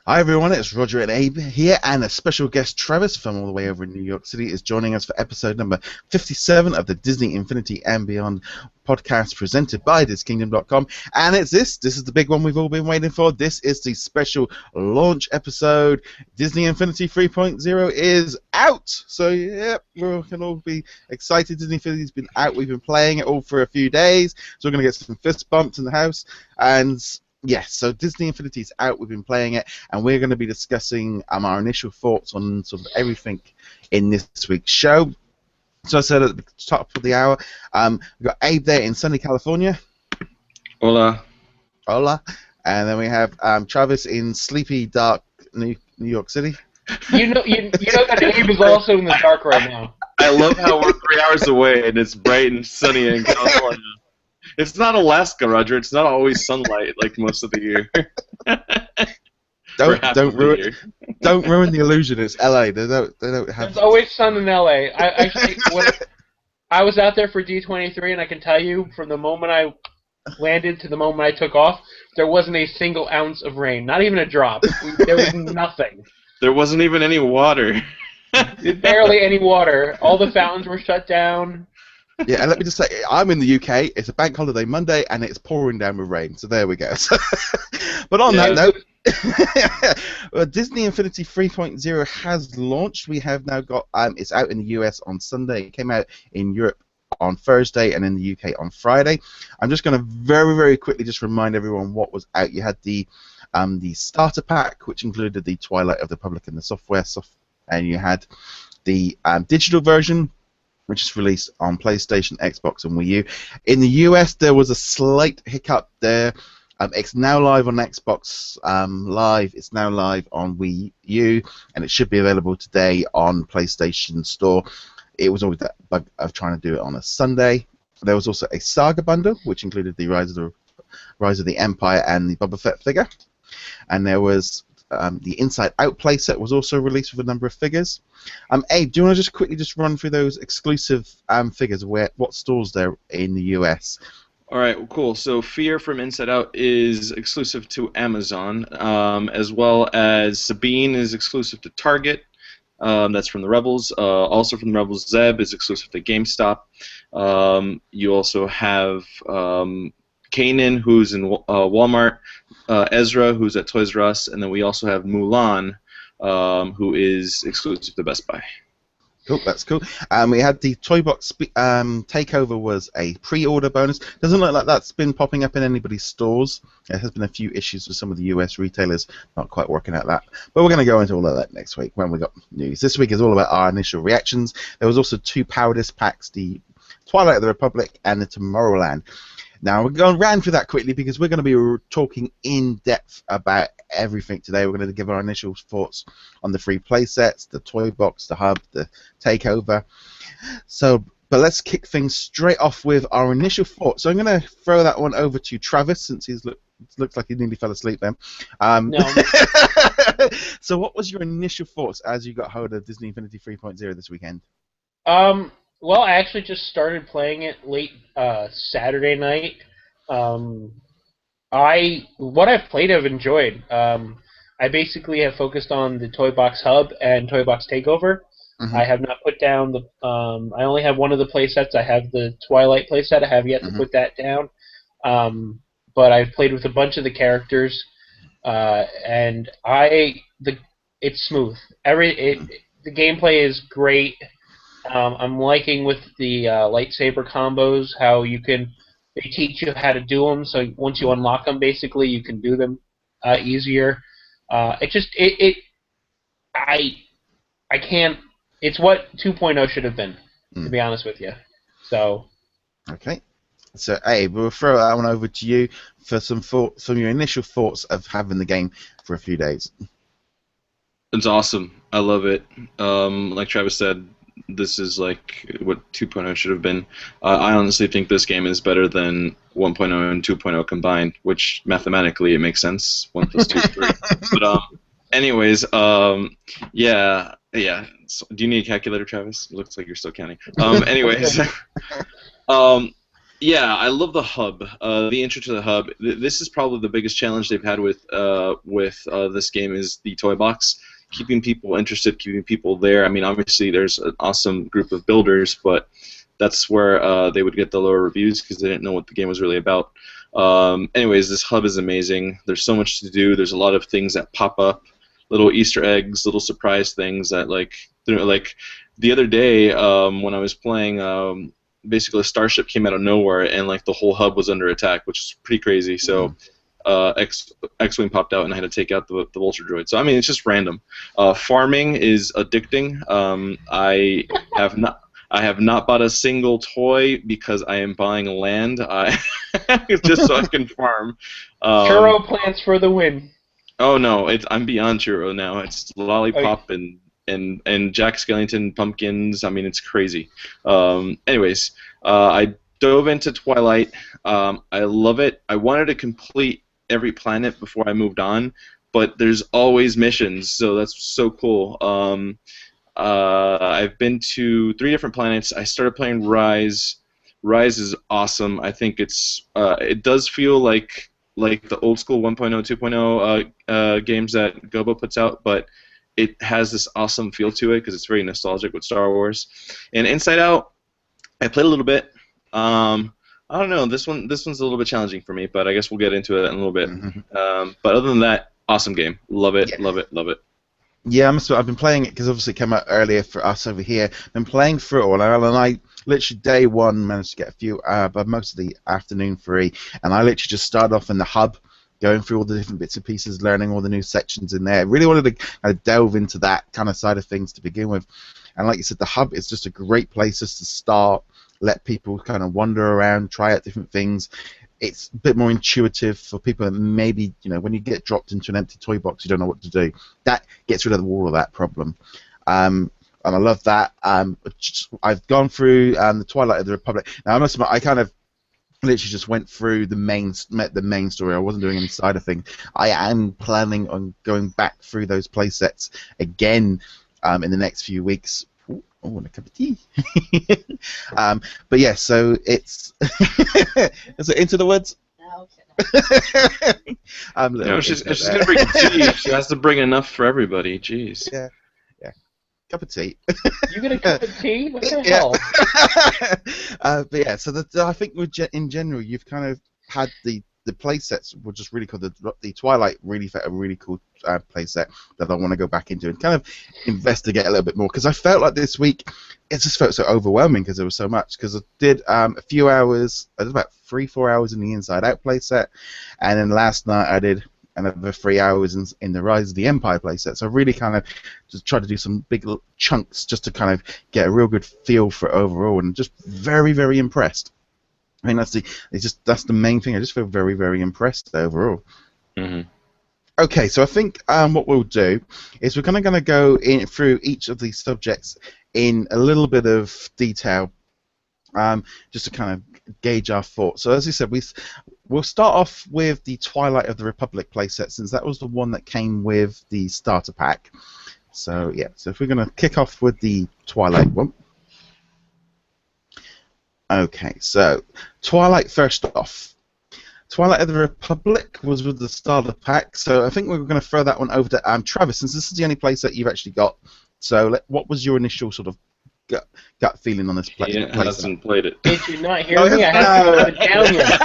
Hi everyone, it's Roger and Abe here, and a special guest, Travis, from all the way over in New York City, is joining us for episode number 57 of the Disney Infinity and Beyond podcast presented by DisKingdom.com. And it's this is the big one we've all been waiting for. This is the special launch episode. Disney Infinity 3.0 is out. So, yeah, we can all be excited. Disney Infinity's been out. We've been playing it all for a few days, so we're going to get some fist bumps in the house. And yes, so Disney Infinity is out. We've been playing it, and we're going to be discussing our initial thoughts on sort of everything in this week's show. So I said at the top of the hour, we've got Abe there in sunny California. Hola. Hola. And then we have Travis in sleepy, dark New York City. You know that Abe is also in the dark right now. I love how we're 3 hours away and it's bright and sunny in California. It's not Alaska, Roger. It's not always sunlight like most of the year. Don't ruin the illusion. It's LA. They don't have. There's always sun in LA. I was out there for D23, and I can tell you, from the moment I landed to the moment I took off, there wasn't a single ounce of rain. Not even a drop. There was nothing. There wasn't even any water. Barely any water. All the fountains were shut down. Yeah, and let me just say, I'm in the UK. It's a bank holiday Monday, and it's pouring down with rain. So there we go. But on that note, Disney Infinity 3.0 has launched. We have now got it's out in the US on Sunday. It came out in Europe on Thursday, and in the UK on Friday. I'm just going to very, very quickly just remind everyone what was out. You had the starter pack, which included the Twilight of the Republic and the software, and you had the digital version, which is released on PlayStation, Xbox, and Wii U. In the US, there was a slight hiccup there. It's now live on Xbox Live. It's now live on Wii U, and it should be available today on PlayStation Store. It was always that bug of trying to do it on a Sunday. There was also a Saga bundle, which included the Rise of the Empire and the Boba Fett figure. And there was the Inside Out playset was also released with a number of figures. Abe, do you want to just quickly run through those exclusive figures? What stores there in the US? All right, well, cool. So Fear from Inside Out is exclusive to Amazon, as well as Sabine is exclusive to Target. That's from the Rebels. Also from the Rebels, Zeb is exclusive to GameStop. You also have Kanan, who's in Walmart, Ezra, who's at Toys R Us, and then we also have Mulan, who is exclusive to Best Buy. Cool, that's cool. We had the Toy Box Takeover was a pre-order bonus. Doesn't look like that's been popping up in anybody's stores. There has been a few issues with some of the US retailers not quite working out that. But we're going to go into all of that next week when we got news. This week is all about our initial reactions. There was also 2 Power Disc packs, the Twilight of the Republic and the Tomorrowland. Now, we're going to run through that quickly because we're going to be talking in depth about everything today. We're going to give our initial thoughts on the free playsets, the toy box, the hub, the takeover. But let's kick things straight off with our initial thoughts. So I'm going to throw that one over to Travis since looks like he nearly fell asleep then. No. So what was your initial thoughts as you got hold of Disney Infinity 3.0 this weekend? Well, I actually just started playing it late Saturday night. What I've played, I've enjoyed. I basically have focused on the Toy Box Hub and Toy Box Takeover. Mm-hmm. I have not put down the. I only have one of the playsets. I have the Twilight playset. I have yet to put that down. But I've played with a bunch of the characters, and it's smooth. The gameplay is great. I'm liking with the lightsaber combos how they teach you how to do them. So once you unlock them, basically you can do them easier. I can't. It's what 2.0 should have been, to be honest with you. So. Okay. So, Abe, we'll throw that one over to you for some your initial thoughts of having the game for a few days. It's awesome. I love it. Like Travis said, this is like what 2.0 should have been. I honestly think this game is better than 1.0 and 2.0 combined, which mathematically it makes sense. 1 plus 2 is 3. But anyways, yeah. So, do you need a calculator, Travis? It looks like you're still counting. Anyways, Yeah, I love the hub. The intro to the hub. This is probably the biggest challenge they've had with this game is the toy box, keeping people interested, keeping people there. I mean, obviously there's an awesome group of builders, but that's where they would get the lower reviews because they didn't know what the game was really about. Anyways, this hub is amazing. There's so much to do. There's a lot of things that pop up, little Easter eggs, little surprise things that like the other day when I was playing. Basically, a starship came out of nowhere, and like the whole hub was under attack, which is pretty crazy. So, X-wing popped out, and I had to take out the vulture droid. So, I mean, it's just random. Farming is addicting. I have not bought a single toy because I am buying land. Just so I can farm. Churro plants for the win. Oh no, I'm beyond churro now. It's lollipop and Jack Skellington pumpkins. I mean, it's crazy. Anyways, I dove into Twilight. I love it. I wanted to complete every planet before I moved on, but there's always missions, so that's so cool. I've been to 3 different planets. I started playing Rise. Rise is awesome. I think it does feel like the old school 1.0, 2.0 games that Gobo puts out, but it has this awesome feel to it because it's very nostalgic with Star Wars. And Inside Out, I played a little bit. I don't know. This one's a little bit challenging for me, but I guess we'll get into it in a little bit. But other than that, awesome game. Love it. Yeah. Love it. Love it. Yeah, I've been playing it because obviously it came out earlier for us over here. Been playing through it all, and I literally day one managed to get a few, but most of the afternoon free. And I literally just started off in the hub, going through all the different bits and pieces, learning all the new sections in there. Really wanted to kind of delve into that kind of side of things to begin with. And like you said, the hub is just a great place just to start, let people kind of wander around, try out different things. It's a bit more intuitive for people that maybe, when you get dropped into an empty toy box, you don't know what to do. That gets rid of all of that problem. And I love that. I've gone through the Twilight of the Republic. Now, I must admit, I kind of literally just went through the main story. I wasn't doing any side of things. I am planning on going back through those play sets again in the next few weeks. Oh, and a cup of tea. But yeah, so it's is it Into the Woods? No. She's gonna bring tea. She has to bring enough for everybody. Jeez. Yeah. Cup of tea. You get a cup of tea? What the hell? But yeah, so I think in general, you've kind of had the play sets were just really cool. The Twilight really felt a really cool play set that I want to go back into and kind of investigate a little bit more, because I felt like this week it just felt so overwhelming because there was so much. Because I did a few hours, I did about 3-4 hours in the Inside Out play set, and then last night I did another 3 hours in the Rise of the Empire playset. So I really kind of just tried to do some big chunks just to kind of get a real good feel for it overall, and just very, very impressed. I mean, that's the main thing. I just feel very, very impressed overall. Okay, so I think what we'll do is we're kind of going to go through each of these subjects in a little bit of detail, just to kind of gauge our thoughts. So as you said, we'll start off with the Twilight of the Republic playset, since that was the one that came with the starter pack. So yeah, so if we're going to kick off with the Twilight one. Okay, so Twilight first off. Twilight of the Republic was with the starter pack, so I think we're going to throw that one over to Travis, since this is the only playset you've actually got. So what was your initial sort of gut feeling on this play? He hasn't played it. Did you not hear me? I haven't put it down yet.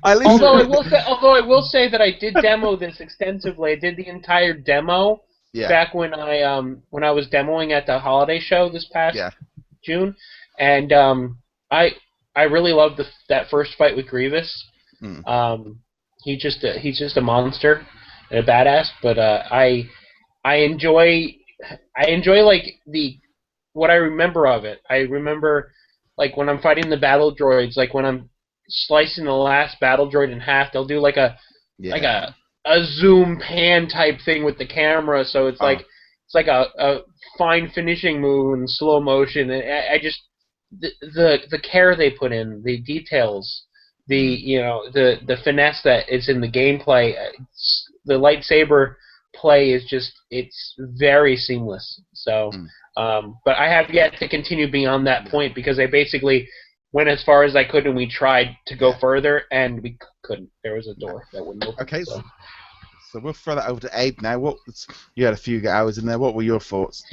Although I will say that I did demo this extensively. I did the entire demo back when I was demoing at the holiday show this past June, and I really loved that first fight with Grievous. He's just a monster and a badass. But I enjoy like what I remember of it. I remember like when I'm fighting the battle droids, like when I'm slicing the last battle droid in half, they'll do like a zoom pan type thing with the camera. So it's like a fine finishing move in slow motion. And I just the care they put in, the details, the finesse that is in the gameplay, the lightsaber play is just, it's very seamless. So, but I have yet to continue beyond that point, because they basically went as far as I could, and we tried to go further, and we couldn't. There was a door that wouldn't open. Okay, so we'll throw that over to Abe now. You had a few hours in there. What were your thoughts?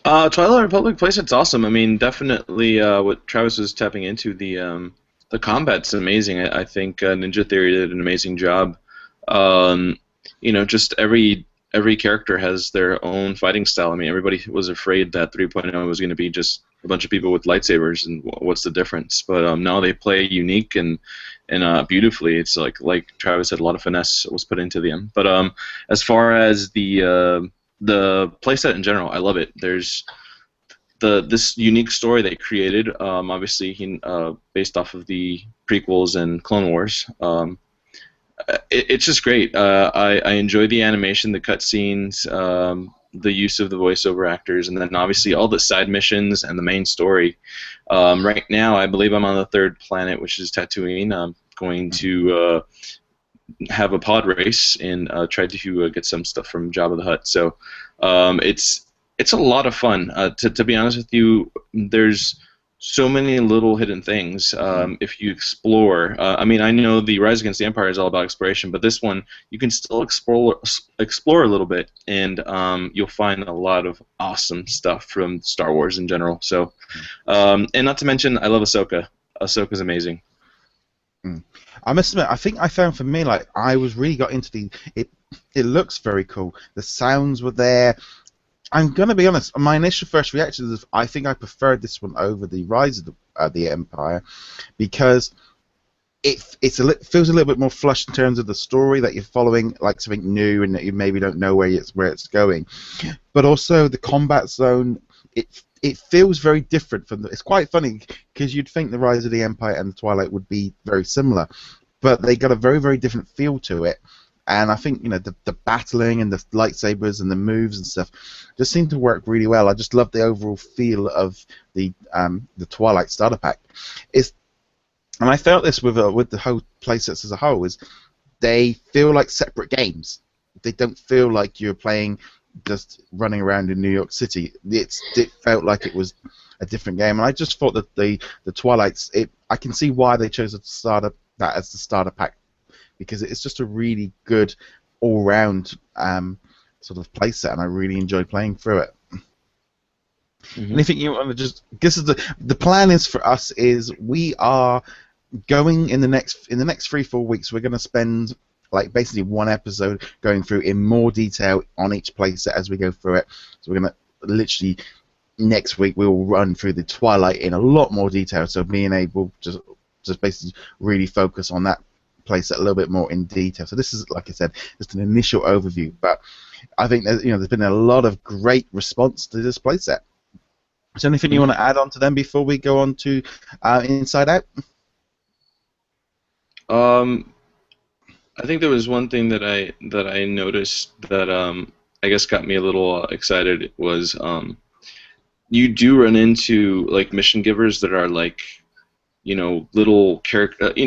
Twilight Republic playset's awesome. I mean, definitely what Travis was tapping into, the combat's amazing. I think Ninja Theory did an amazing job. Just every character has their own fighting style. I mean, everybody was afraid that 3.0 was going to be just a bunch of people with lightsabers, and what's the difference? But now they play unique and beautifully. It's like Travis said, a lot of finesse was put into them. But as far as the playset in general, I love it. There's this unique story they created, obviously based off of the prequels and Clone Wars. It's just great. I enjoy the animation, the cutscenes, the use of the voiceover actors, and then obviously all the side missions and the main story. Right now, I believe I'm on the 3rd planet, which is Tatooine. I'm going to have a pod race and try to get some stuff from Jabba the Hutt. So it's a lot of fun. To be honest with you, there's so many little hidden things if you explore. I mean, I know the Rise Against the Empire is all about exploration, but this one you can still explore a little bit, and you'll find a lot of awesome stuff from Star Wars in general. So, and not to mention, I love Ahsoka. Ahsoka's amazing. I must admit, I think I found for me, I was really got into it. It looks very cool. The sounds were there. I'm gonna be honest. My initial first reaction is I think I preferred this one over the Rise of the Empire, because it feels a little bit more flush in terms of the story that you're following, like something new, and that you maybe don't know where it's going. But also the combat zone, it feels very different from it's quite funny because you'd think the Rise of the Empire and the Twilight would be very similar, but they got a very, very different feel to it. And I think the battling and the lightsabers and the moves and stuff just seem to work really well. I just love the overall feel of the Twilight starter pack. And I felt this with the whole playsets as a whole, is they feel like separate games. They don't feel like you're playing just running around in New York City. It felt like it was a different game, and I just thought that the Twilights. I can see why they chose that as the starter pack, because it's just a really good all-round sort of playset, and I really enjoyed playing through it. Anything you want to just? This is the plan is for us is we are going in the next 3-4 weeks. We're going to spend basically one episode going through in more detail on each playset as we go through it. So we're going to literally next week we will run through the Twilight in a lot more detail. So me and Abe will just basically really focus on that playset a little bit more in detail. So this is, like I said, just an initial overview, but I think there's been a lot of great response to this playset. Is there anything you want to add on to them before we go on to Inside Out? I think there was one thing that I noticed that I guess got me a little excited was you do run into mission givers that are little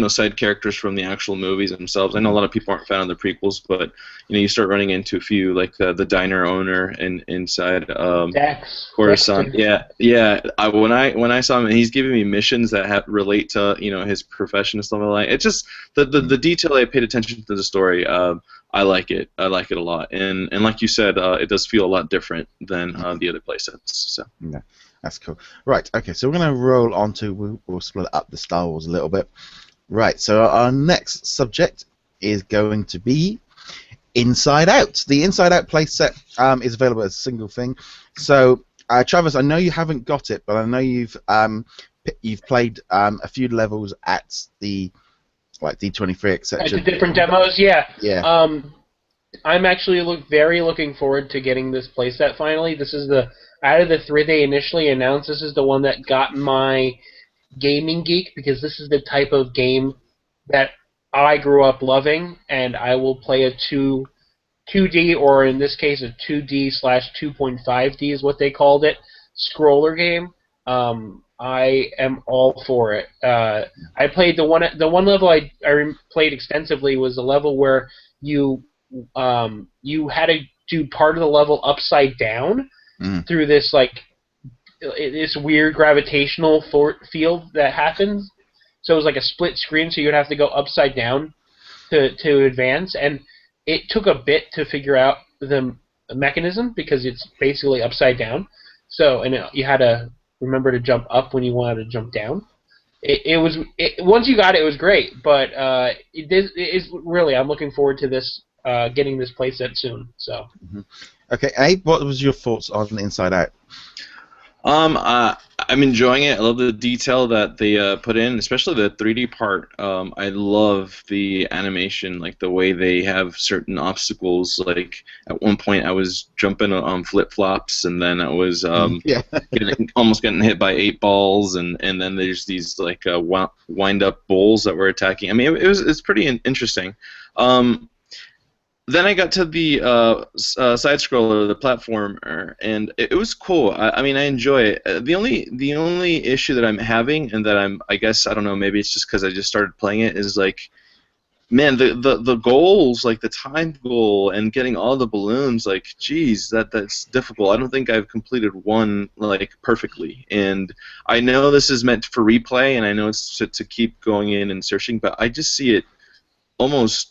side characters from the actual movies themselves. I know a lot of people aren't a fan of the prequels, but you start running into a few, like the diner owner inside Coruscant. Yeah. When I saw him, he's giving me missions that relate to his profession and stuff like that. It's just the detail I paid attention to the story. I like it. I like it a lot, and like you said, it does feel a lot different than the other playsets. So. Yeah. That's cool. Right, okay, so we're going to roll on to, we'll split up the Star Wars a little bit. Right, so our next subject is going to be Inside Out. The Inside Out playset is available as a single thing. So, Travis, I know you haven't got it, but I know you've played a few levels at the D23, etc. At the different demos, yeah. Yeah. I'm actually very looking forward to getting this playset finally. This is out of the 3 they initially announced, this is the one that got my gaming geek, because this is the type of game that I grew up loving, and I will play a 2D, or in this case a 2D/2.5D is what they called it, scroller game. I am all for it. I played the one level I played extensively was the level where you had to do part of the level upside down through this this weird gravitational field that happens. So it was like a split screen, so you'd have to go upside down to advance, and it took a bit to figure out the mechanism because it's basically upside down. So you had to remember to jump up when you wanted to jump down. Once you got it, it was great, but it is really, I'm looking forward to this getting this playset soon. So. Okay, Abe, what was your thoughts on Inside Out? I'm enjoying it. I love the detail that they put in, especially the 3D part. I love the animation, like the way they have certain obstacles. Like at one point, I was jumping on flip-flops, and then I was almost getting hit by 8 balls, and then there's these like wind-up bowls that were attacking. I mean, it's pretty interesting. Then I got to the side scroller, the platformer, and it was cool. I mean, I enjoy it. The only issue that I'm having, and that I guess I don't know, maybe it's just because I just started playing it, is like, man, the goals, like the time goal and getting all the balloons, like, geez, that's difficult. I don't think I've completed one like perfectly, and I know this is meant for replay, and I know it's to keep going in and searching, but I just see it almost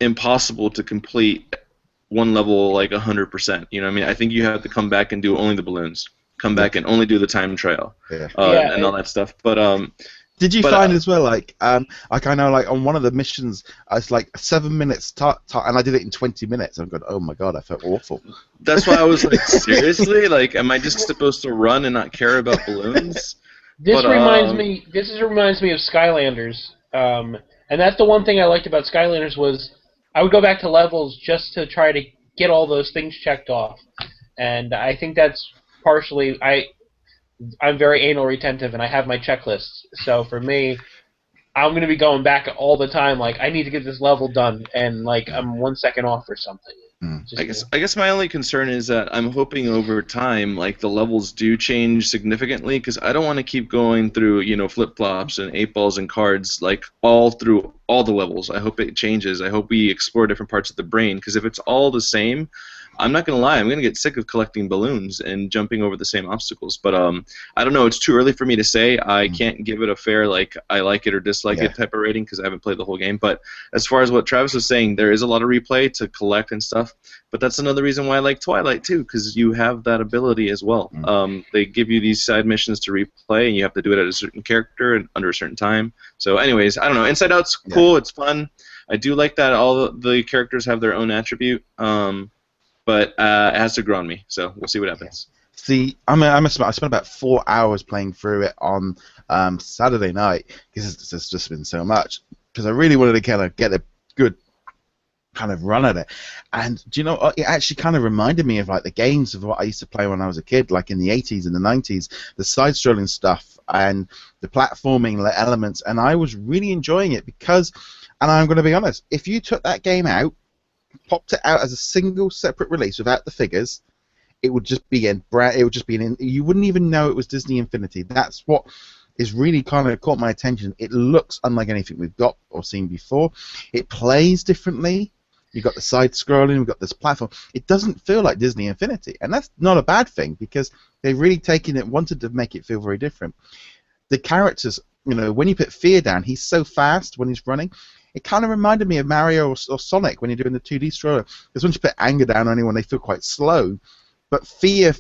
impossible to complete one level like 100%. You know what I mean? I think you have to come back and do only the balloons. Come back and only do the time trial. And all that stuff. But did you find as well, like I know, like on one of the missions, it's like 7 minutes, and I did it in 20 minutes. I'm going, oh my god, I felt awful. That's why I was like, seriously? Like, am I just supposed to run and not care about balloons? This reminds me of Skylanders, and that's the one thing I liked about Skylanders was I would go back to levels just to try to get all those things checked off, and I think that's partially I'm very anal retentive, and I have my checklists. So for me, I'm going to be going back all the time. Like, I need to get this level done, and like I'm 1 second off or something. I guess my only concern is that I'm hoping over time, like the levels do change significantly, because I don't want to keep going through, flip flops and 8 balls and cards like all through all the levels. I hope it changes. I hope we explore different parts of the brain, because if it's all the same, I'm not gonna lie, I'm gonna get sick of collecting balloons and jumping over the same obstacles. But I don't know. It's too early for me to say. I can't give it a fair like I like it or dislike it type of rating because I haven't played the whole game. But as far as what Travis was saying, there is a lot of replay to collect and stuff. But that's another reason why I like Twilight too, because you have that ability as well. They give you these side missions to replay, and you have to do it at a certain character and under a certain time. So, anyways, I don't know. Inside Out's cool. It's fun. I do like that all the characters have their own attribute. But it has to grow on me, so we'll see what happens. See, I spent about 4 hours playing through it on Saturday night because there's just been so much. Because I really wanted to kind of get a good kind of run at it. And do you know what? It actually kind of reminded me of like the games of what I used to play when I was a kid, like in the 80s and the 90s, the side-scrolling stuff and the platforming elements. And I was really enjoying it because, and I'm going to be honest, if you took that game out, popped it out as a single separate release without the figures, it would just be you wouldn't even know it was Disney Infinity. That's what is really kind of caught my attention. It looks unlike anything we've got or seen before. It plays differently. You've got the side scrolling, we've got this platform. It doesn't feel like Disney Infinity, and that's not a bad thing because they've really wanted to make it feel very different. The characters, when you put Fear down, he's so fast when he's running. It kind of reminded me of Mario or Sonic when you're doing the 2D scroller. Because once you put anger down on anyone, they feel quite slow. But Fear,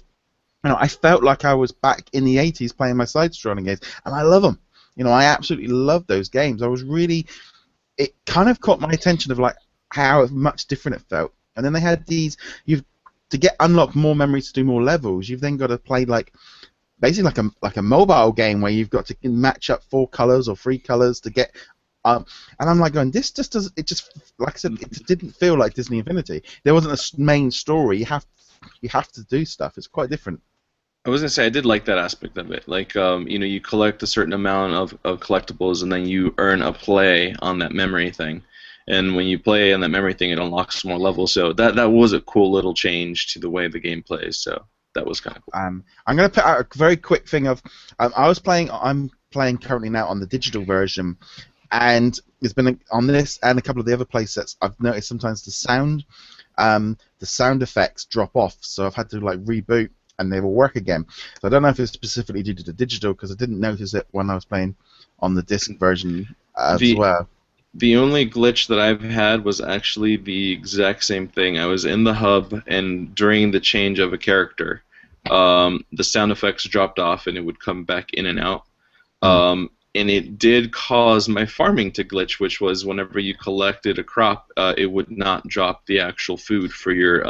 I felt like I was back in the 80s playing my side-scrolling games, and I love them. I absolutely love those games. It kind of caught my attention of like how much different it felt. And then they had these, to unlock more memories to do more levels, you've then got to play basically like a mobile game where you've got to match up 4 colors or 3 colors to get. And I'm like going, this just does. It just, like I said, it just didn't feel like Disney Infinity. There wasn't a main story. You have to do stuff. It's quite different. I was gonna say I did like that aspect of it. Like, you collect a certain amount of collectibles, and then you earn a play on that memory thing. And when you play on that memory thing, it unlocks more levels. So that was a cool little change to the way the game plays. So that was kind of cool. I'm gonna put out a very quick thing of I'm playing currently now on the digital version. And it's been on this and a couple of the other play sets. I've noticed sometimes the sound effects drop off, so I've had to like reboot and they will work again. So I don't know if it's specifically due to the digital, because I didn't notice it when I was playing on the disc version as well. The only glitch that I've had was actually the exact same thing. I was in the hub, and during the change of a character, the sound effects dropped off, and it would come back in and out. And it did cause my farming to glitch, which was whenever you collected a crop, it would not drop the actual food for your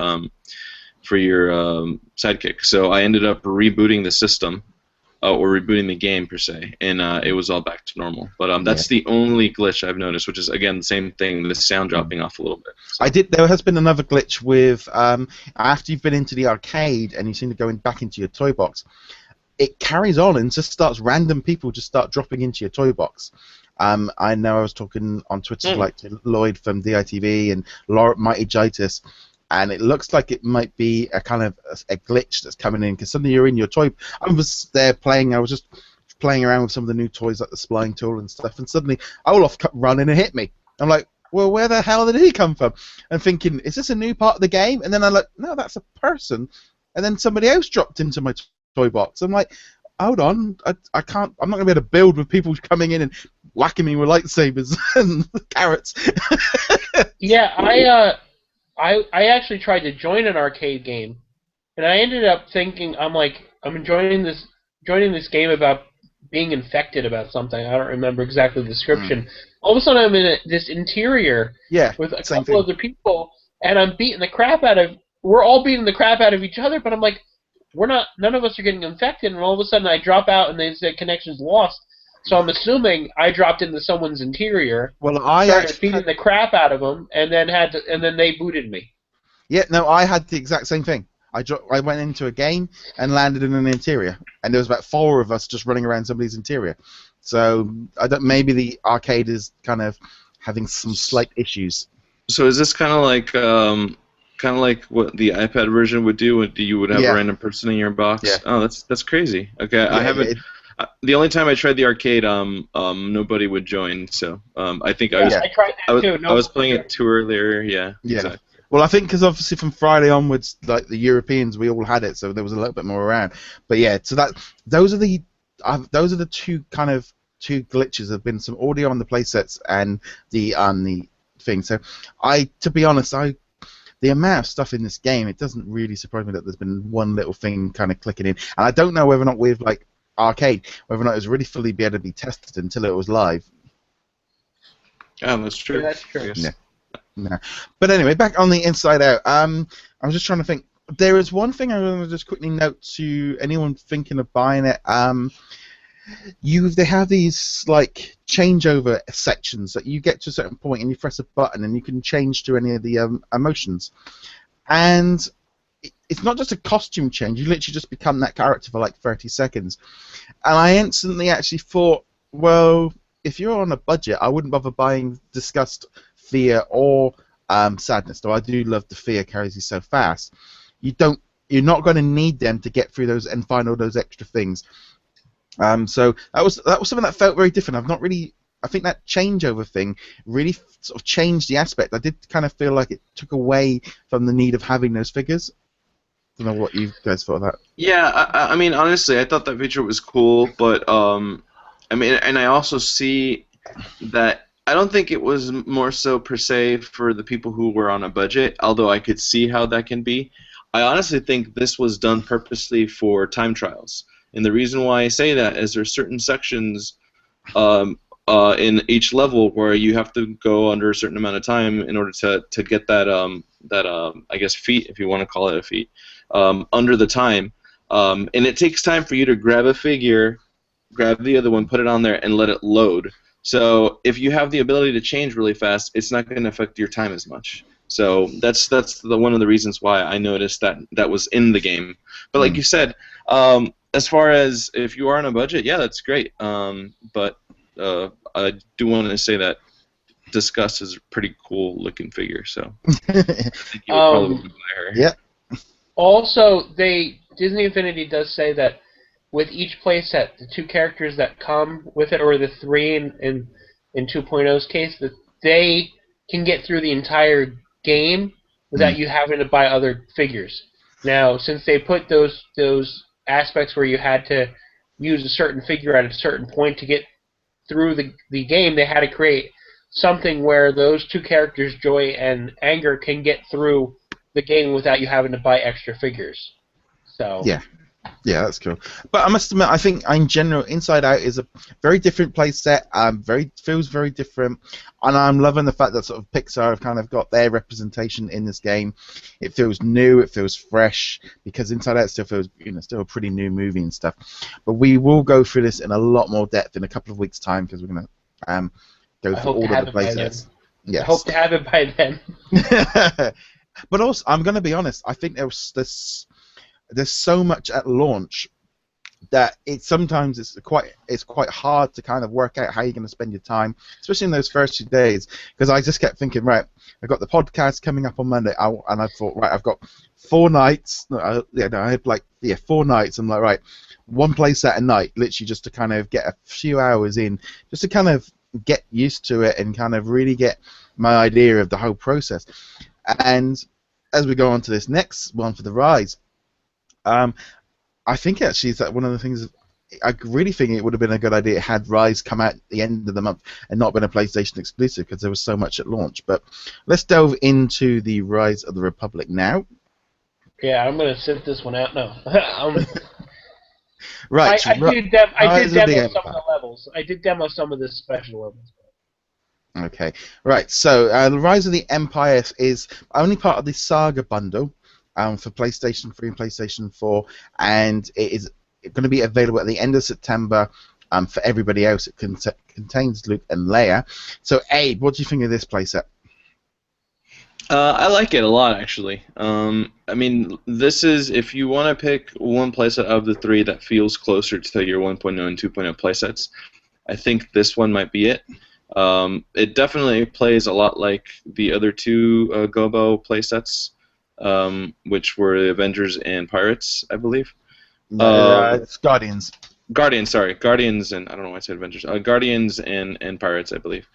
sidekick. So I ended up rebooting the system. Or rebooting the game per se, and it was all back to normal. But that's the only glitch I've noticed, which is again the same thing, the sound dropping off a little bit. So. There has been another glitch with after you've been into the arcade and you seem to go back into your toy box, it carries on and just starts random people just start dropping into your toy box. I know I was talking on Twitter like to Lloyd from DITV and Laura Mighty Jitis. And it looks like it might be a kind of a glitch that's coming in, because suddenly you're in your toy. I was there playing. I was just playing around with some of the new toys like the spline tool and stuff, and suddenly Olaf kept running and hit me. I'm like, well, where the hell did he come from? And thinking, is this a new part of the game? And then I'm like, no, that's a person. And then somebody else dropped into my toy box. I'm like, hold on, I can't. I'm not gonna be able to build with people coming in and whacking me with lightsabers and carrots. Yeah, I actually tried to join an arcade game, and I ended up thinking, I'm joining this game about being infected about something. I don't remember exactly the description. All of a sudden, I'm in this interior with a couple other people, and I'm beating the crap out of. We're all beating the crap out of each other, but I'm like, none of us are getting infected, and all of a sudden I drop out, and they say connection's lost. So I'm assuming I dropped into someone's interior. Well, I started beating the crap out of them, and then they booted me. Yeah, no, I had the exact same thing. I went into a game and landed in an interior, and there was about 4 of us just running around somebody's interior. So maybe the arcade is kind of having some slight issues. So is this kind of like what the iPad version would do? You would have a random person in your box. Yeah. Oh, that's crazy. Okay, yeah, I haven't. The only time I tried the arcade, nobody would join. So I think I tried that too. I was playing it too earlier. Yeah. Exactly. Well, I think because obviously from Friday onwards, like the Europeans, we all had it, so there was a little bit more around. But yeah, so those are the two glitches. There've been some audio on the playsets and the thing. So to be honest, the amount of stuff in this game, it doesn't really surprise me that there's been one little thing kind of clicking in, and I don't know whether or not with like arcade, whether or not it was really fully be able to be tested until it was live. Yeah, that's true. Yeah, that's true. Yeah. No. But anyway, back on the Inside Out. I was just trying to think. There is one thing I want to just quickly note to anyone thinking of buying it. They have these like changeover sections that you get to a certain point and you press a button and you can change to any of the emotions. And it's not just a costume change. You literally just become that character for like 30 seconds. And I instantly actually thought, well, if you're on a budget, I wouldn't bother buying Disgust, Fear, or Sadness. Though I do love the Fear carries you so fast. You're not going to need them to get through those and find all those extra things. So that was something that felt very different. I think that changeover thing really sort of changed the aspect. I did kind of feel like it took away from the need of having those figures. I don't know what you guys thought of that. Yeah, I mean, honestly, I thought that feature was cool, but I mean, and I also see that I don't think it was more so per se for the people who were on a budget, although I could see how that can be. I honestly think this was done purposely for time trials. And the reason why I say that is there's certain sections in each level where you have to go under a certain amount of time in order to get that I guess feat, if you want to call it a feat, under the time. And it takes time for you to grab a figure, grab the other one, put it on there, and let it load. So if you have the ability to change really fast, it's not going to affect your time as much. So that's one of the reasons why I noticed that was in the game. But like you said, as far as if you are on a budget, yeah, that's great. But I do want to say that Disgust is a pretty cool looking figure. So I think you would probably buy her. Yeah. Also, Disney Infinity does say that with each playset, the 2 characters that come with it, or the 3 in 2.0's case, that they can get through the entire game without you having to buy other figures. Now, since they put those aspects where you had to use a certain figure at a certain point to get through the game, they had to create something where those two characters, Joy and Anger, can get through the game without you having to buy extra figures. So Yeah. Yeah, that's cool. But I must admit, I think in general, Inside Out is a very different play set. Feels very different, and I'm loving the fact that sort of Pixar have kind of got their representation in this game. It feels new, it feels fresh, because Inside Out still feels, still a pretty new movie and stuff. But we will go through this in a lot more depth in a couple of weeks' time, because we're going to go through all of the play sets. Yes. I hope to have it by then. But also, I'm going to be honest. I think there's so much at launch that sometimes it's quite hard to kind of work out how you're going to spend your time, especially in those first few days. Because I just kept thinking, right, I've got the podcast coming up on Monday, and I thought, right, I've got 4 nights. I had 4 nights. I'm like, right, one playset a night, literally just to kind of get a few hours in, just to kind of get used to it and kind of really get my idea of the whole process. And as we go on to this next one for the Rise. I think actually it's one of the things. I really think it would have been a good idea had Rise come out at the end of the month and not been a PlayStation exclusive, because there was so much at launch. But let's delve into the Rise of the Republic now. Yeah, I'm going to sit this one out. No. Right. I did demo some of the levels. I did demo some of the special levels. Okay. Right. So the Rise of the Empire is only part of the Saga bundle. For PlayStation 3 and PlayStation 4, and it is going to be available at the end of September for everybody else. It contains Luke and Leia. So, Abe, what do you think of this playset? I like it a lot, actually. I mean, this is, if you want to pick one playset of the 3 that feels closer to your 1.0 and 2.0 playsets, I think this one might be it. It definitely plays a lot like the other 2 Gobo playsets. Which were the Avengers and Pirates, I believe. It's Guardians. Guardians, and I don't know why I said Avengers. Guardians and Pirates, I believe.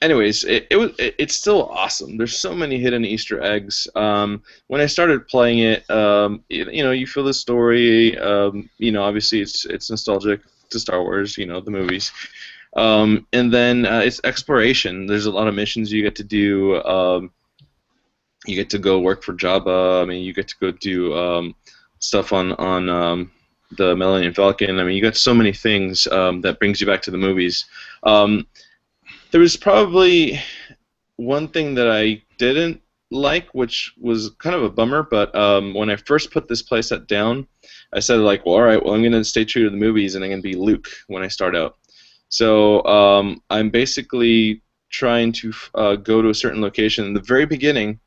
Anyways, it's still awesome. There's so many hidden Easter eggs. When I started playing it, you feel the story. Obviously it's nostalgic to Star Wars, the movies. And then it's exploration. There's a lot of missions you get to do. You get to go work for Jabba. I mean, you get to go do stuff on the Millennium Falcon. I mean, you got so many things that brings you back to the movies. There was probably one thing that I didn't like, which was kind of a bummer. But when I first put this playset down, I said, like, well, all right, well, I'm going to stay true to the movies, and I'm going to be Luke when I start out. So I'm basically trying to go to a certain location in the very beginning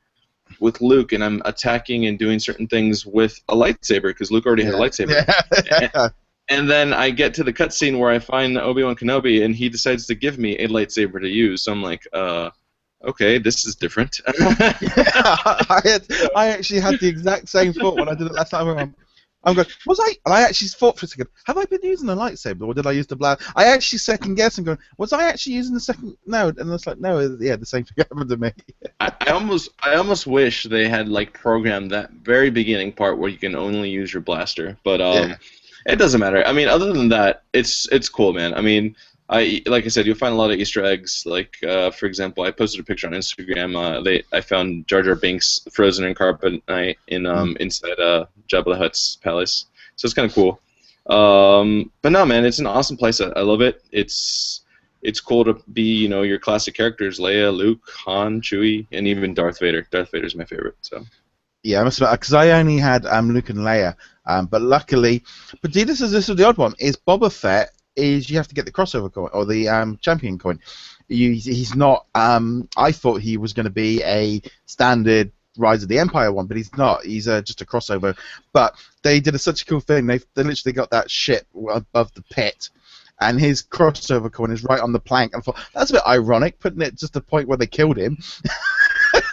with Luke, and I'm attacking and doing certain things with a lightsaber, because Luke already had a lightsaber. And then I get to the cutscene where I find Obi-Wan Kenobi, and he decides to give me a lightsaber to use. So I'm like, okay, this is different. I actually had the exact same thought when I did it last time. I'm going, and I actually thought for a second, have I been using a lightsaber, or did I use the blast? I actually second guessed and going, was I actually using the second? No, and it's like, no, yeah, the same thing happened to me. I almost wish they had programmed that very beginning part where you can only use your blaster, but It doesn't matter. I mean, other than that, it's cool, man. I mean, like I said, you'll find a lot of Easter eggs. Like, for example, I posted a picture on Instagram. I found Jar Jar Binks frozen in carbonite inside Jabba the Hutt's palace. So it's kind of cool. But no, man, it's an awesome playset. I love it. It's cool to be, your classic characters: Leia, Luke, Han, Chewie, and even Darth Vader. Darth Vader's my favorite. So. Yeah, I must admit, because I only had Luke and Leia, but luckily, this is the odd one. Is Boba Fett? Is you have to get the crossover coin or the champion coin. He's not. I thought he was going to be a standard Rise of the Empire one, but he's not. He's just a crossover. But they did such a cool thing. They literally got that ship above the pit, and his crossover coin is right on the plank. And I thought that's a bit ironic, putting it just the point where they killed him.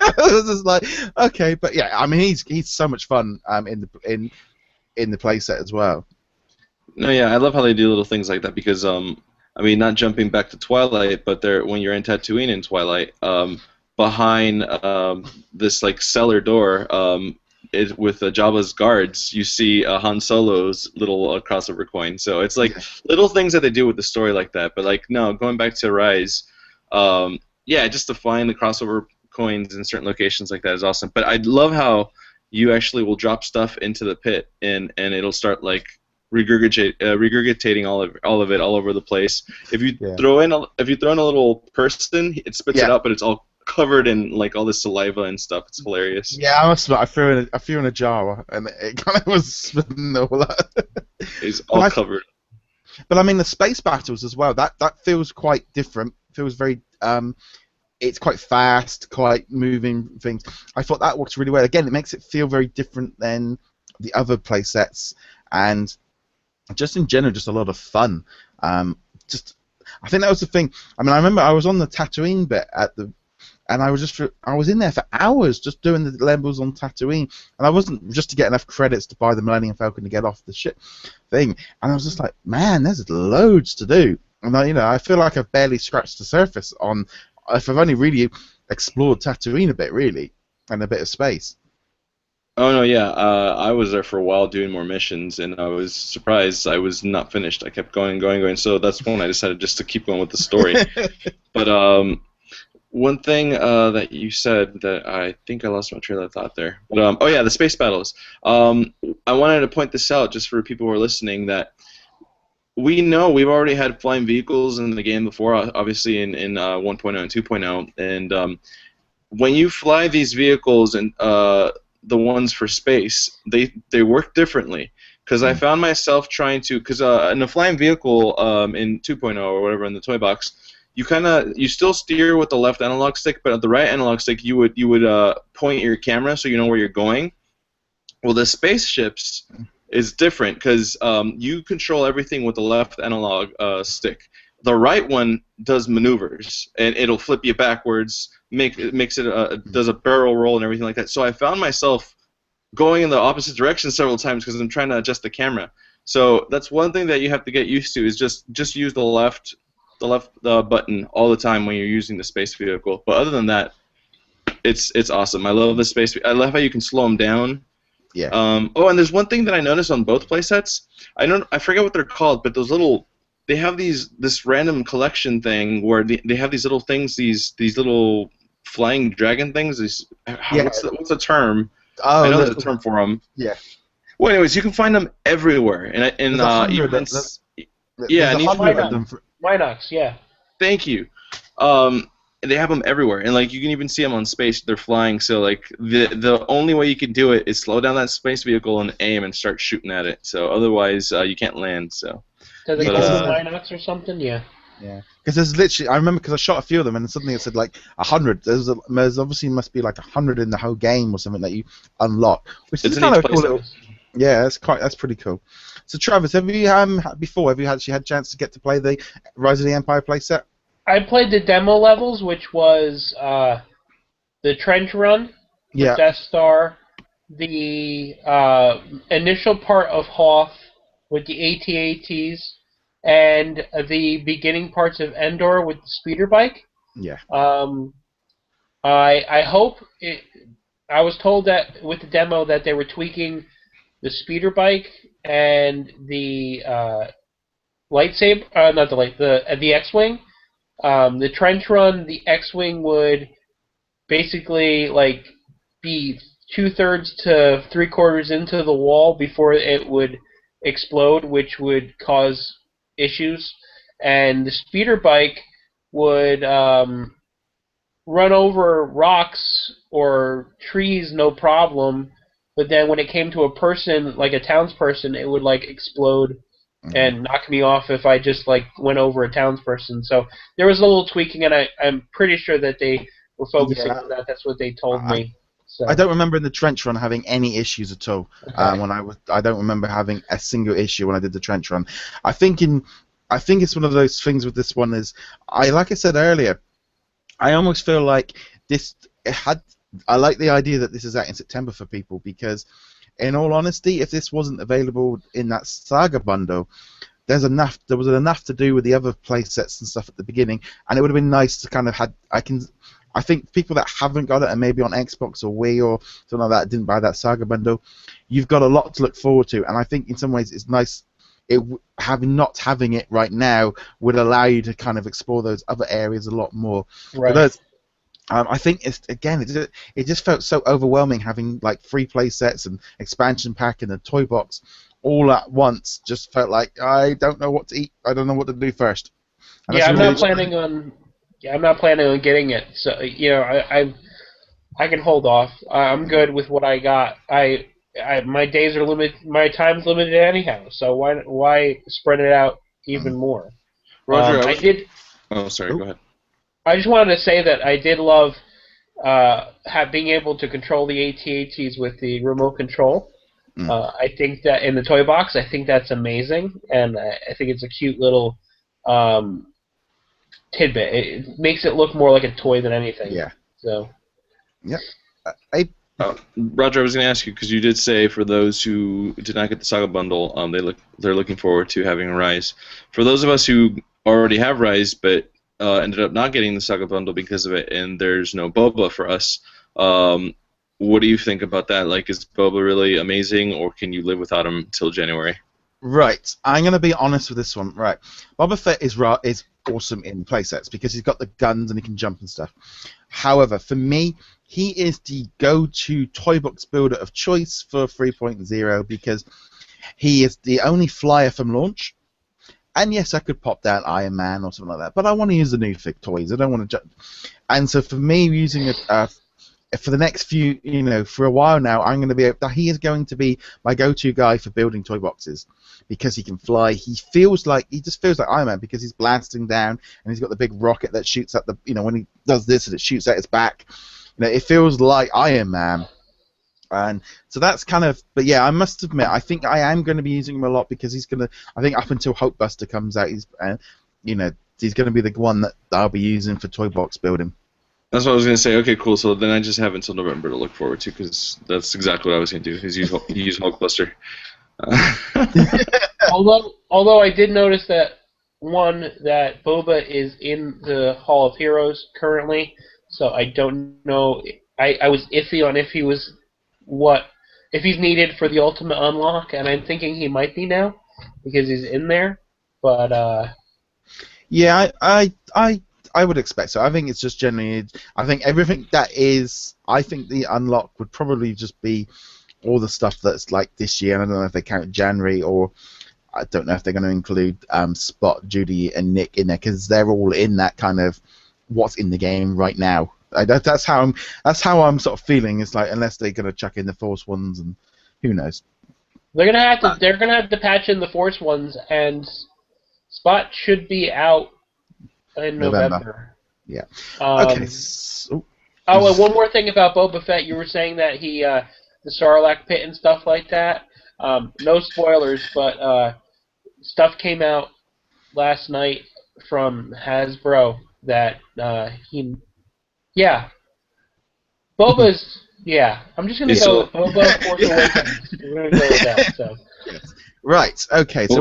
It was just like, okay, but yeah, I mean, he's so much fun in the playset as well. No, yeah, I love how they do little things like that because, I mean, not jumping back to Twilight, but when you're in Tatooine in Twilight, behind this cellar door, with Jabba's guards, you see Han Solo's little crossover coin. So it's like little things that they do with the story like that. But like no, going back to Rise, yeah, just to find the crossover coins in certain locations like that is awesome. But I love how you actually will drop stuff into the pit and it'll start like regurgitating all of it all over the place. If you throw in a little person, it spits it out, but it's all covered in like all this saliva and stuff. It's hilarious. Yeah, I must admit, I threw in a jar and it kind of was spitting all out. It's all covered. But I mean, the space battles as well. That feels quite different. Feels very. It's quite fast, quite moving things. I thought that works really well. Again, it makes it feel very different than the other play sets, and just in general, just a lot of fun. I think that was the thing. I mean, I remember I was on the Tatooine bit and I was in there for hours just doing the levels on Tatooine, and I wasn't just to get enough credits to buy the Millennium Falcon to get off the ship thing, and I was just like, man, there's loads to do, and I feel like I've barely scratched the surface on. If I've only really explored Tatooine a bit, really, and a bit of space. Oh no, yeah, I was there for a while doing more missions, and I was surprised I was not finished. I kept going, so that's when I decided just to keep going with the story. But one thing that you said that I think I lost my train of thought there. But oh yeah, the space battles. I wanted to point this out just for people who are listening that we know we've already had flying vehicles in the game before, obviously in 1.0 and 2.0, and when you fly these vehicles and the ones for space, they work differently. Because I found myself trying to, because in a flying vehicle in 2.0 or whatever in the toy box, you still steer with the left analog stick, but at the right analog stick you would point your camera so you know where you're going. Well, the spaceships is different because you control everything with the left analog stick. The right one does maneuvers, and it'll flip you backwards, does a barrel roll and everything like that. So I found myself going in the opposite direction several times because I'm trying to adjust the camera. So that's one thing that you have to get used to is just use the left button all the time when you're using the space vehicle. But other than that, it's awesome. I love the space. I love how you can slow them down. Yeah. Oh, and there's one thing that I noticed on both playsets. I forget what they're called, but they have this random collection thing where they have these little things, these little flying dragon things. What's the term? Oh, I know there's a term for them. Yeah. Well, anyways, you can find them everywhere, and events. Yeah, Minox, yeah. Thank you. They have them everywhere, and like you can even see them on space. They're flying, so like the only way you can do it is slow down that space vehicle and aim and start shooting at it. So otherwise, you can't land. So. Does it call Minox or something? Yeah. Yeah. Because there's literally, I remember because I shot a few of them, and suddenly it said like 100. There's obviously must be like 100 in the whole game or something that you unlock, which is kind of cool. Little, yeah, that's pretty cool. So Travis, have you actually had a chance to get to play the Rise of the Empire playset? I played the demo levels, which was the Trench Run, the Death Star, the initial part of Hoth with the AT-ATs, and the beginning parts of Endor with the speeder bike. Yeah. I hope I was told that with the demo that they were tweaking the speeder bike and the lightsaber, the X-wing. The Trench Run, the X-wing would basically like be 2/3 to 3/4 into the wall before it would explode, which would cause issues. And the speeder bike would run over rocks or trees no problem, but then when it came to a person, like a townsperson, it would like explode and knock me off if I just like went over a townsperson. So there was a little tweaking, and I'm pretty sure that they were focusing on that. That's what they told me. So. I don't remember in the Trench Run having any issues at all. Okay. I don't remember having a single issue when I did the Trench Run. I think it's one of those things with this one is like I said earlier, I almost feel like I like the idea that this is out in September for people because. In all honesty, if this wasn't available in that Saga bundle, there was enough to do with the other play sets and stuff at the beginning, and it would have been nice to kind of I think people that haven't got it and maybe on Xbox or Wii or something like that didn't buy that Saga bundle, you've got a lot to look forward to. And I think in some ways it's nice. Not having it right now would allow you to kind of explore those other areas a lot more. Right. I think it just felt so overwhelming having like 3 play sets and expansion pack and a toy box all at once. Just felt like I don't know what to eat. I don't know what to do first. And Yeah, that's I'm really not planning on. Yeah, I'm not planning on getting it. So I can hold off. I'm good with what I got. My days are limited. My time's limited anyhow. So why spread it out even more? Roger, I did. Oh, sorry. Go ahead. I just wanted to say that I did love being able to control the AT-ATs with the remote control. I think that in the toy box, I think that's amazing, and I think it's a cute little tidbit. It makes it look more like a toy than anything. Yeah. So. Yeah. Roger, I was going to ask you because you did say for those who did not get the Saga bundle, they're looking forward to having Rise. For those of us who already have Rise but ended up not getting the Saga bundle because of it, and there's no Boba for us, what do you think about that? Like, is Boba really amazing, or can you live without him until January? Right, I'm going to be honest with this one. Right, Boba Fett is awesome in playsets because he's got the guns and he can jump and stuff. However, for me, he is the go-to toy box builder of choice for 3.0 because he is the only flyer from launch. And yes, I could pop down Iron Man or something like that, but I want to use the new Fig toys. I don't want to jump. And so for me, using it for the next few, for a while now, I'm going to be. He is going to be my go-to guy for building toy boxes because he can fly. He just feels like Iron Man because he's blasting down and he's got the big rocket that shoots at the. When he does this and it shoots at his back. It feels like Iron Man. And so that's kind of, but yeah, I must admit, I think I am going to be using him a lot because he's going to, I think up until Hulkbuster comes out, he's going to be the one that I'll be using for toy box building. That's what I was going to say. Okay, cool. So then I just have until November to look forward to because that's exactly what I was going to do, is use Hulkbuster. Although I did notice that Boba is in the Hall of Heroes currently, so I don't know. I was iffy on if he's needed for the ultimate unlock, and I'm thinking he might be now because he's in there. But yeah, I would expect so. I think it's just generally. I think everything that is. I think the unlock would probably just be all the stuff that's like this year. And I don't know if they count January or I don't know if they're going to include Spot, Judy, and Nick in there because they're all in that kind of what's in the game right now. That's how I'm sort of feeling. It's like unless they're going to chuck in the Force ones and who knows. They're gonna have to patch in the Force ones, and Spot should be out in November. Yeah. Okay. Oh, and one more thing about Boba Fett. You were saying that he the Sarlacc pit and stuff like that. No spoilers, but stuff came out last night from Hasbro that Boba's. Yeah, I'm just gonna go with Boba Force Awakens. We're gonna go with that. So. Right. Okay. So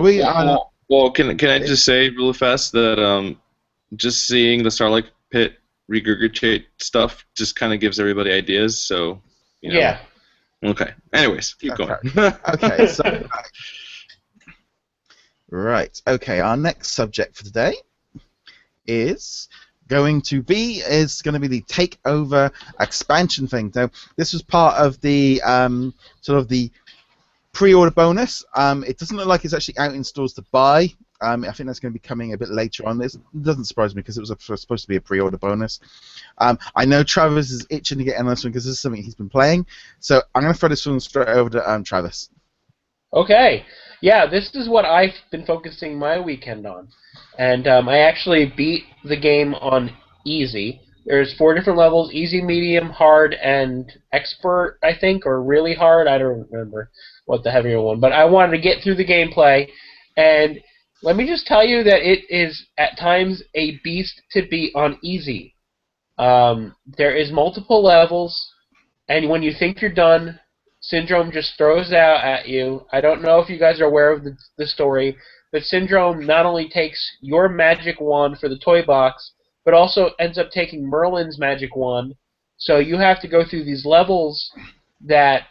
can I just say really fast that just seeing the Starlight Pit regurgitate stuff just kind of gives everybody ideas. So. Yeah. Okay. Anyways, keep going. Okay. So. Right. Okay. Our next subject for today is going to be the takeover expansion thing. So this was part of the sort of the pre-order bonus. It doesn't look like it's actually out in stores to buy. I think that's going to be coming a bit later on. This doesn't surprise me because it was supposed to be a pre-order bonus. I know Travis is itching to get in on this one because this is something he's been playing. So I'm going to throw this one straight over to Travis. Okay. Yeah, this is what I've been focusing my weekend on. And I actually beat the game on easy. There's 4 different levels: easy, medium, hard, and expert, I think, or really hard. I don't remember what the heavier one. But I wanted to get through the gameplay, and let me just tell you that it is, at times, a beast to beat on easy. There is multiple levels, and when you think you're done, Syndrome just throws out at you. I don't know if you guys are aware of the story, but Syndrome not only takes your magic wand for the toy box, but also ends up taking Merlin's magic wand. So you have to go through these levels that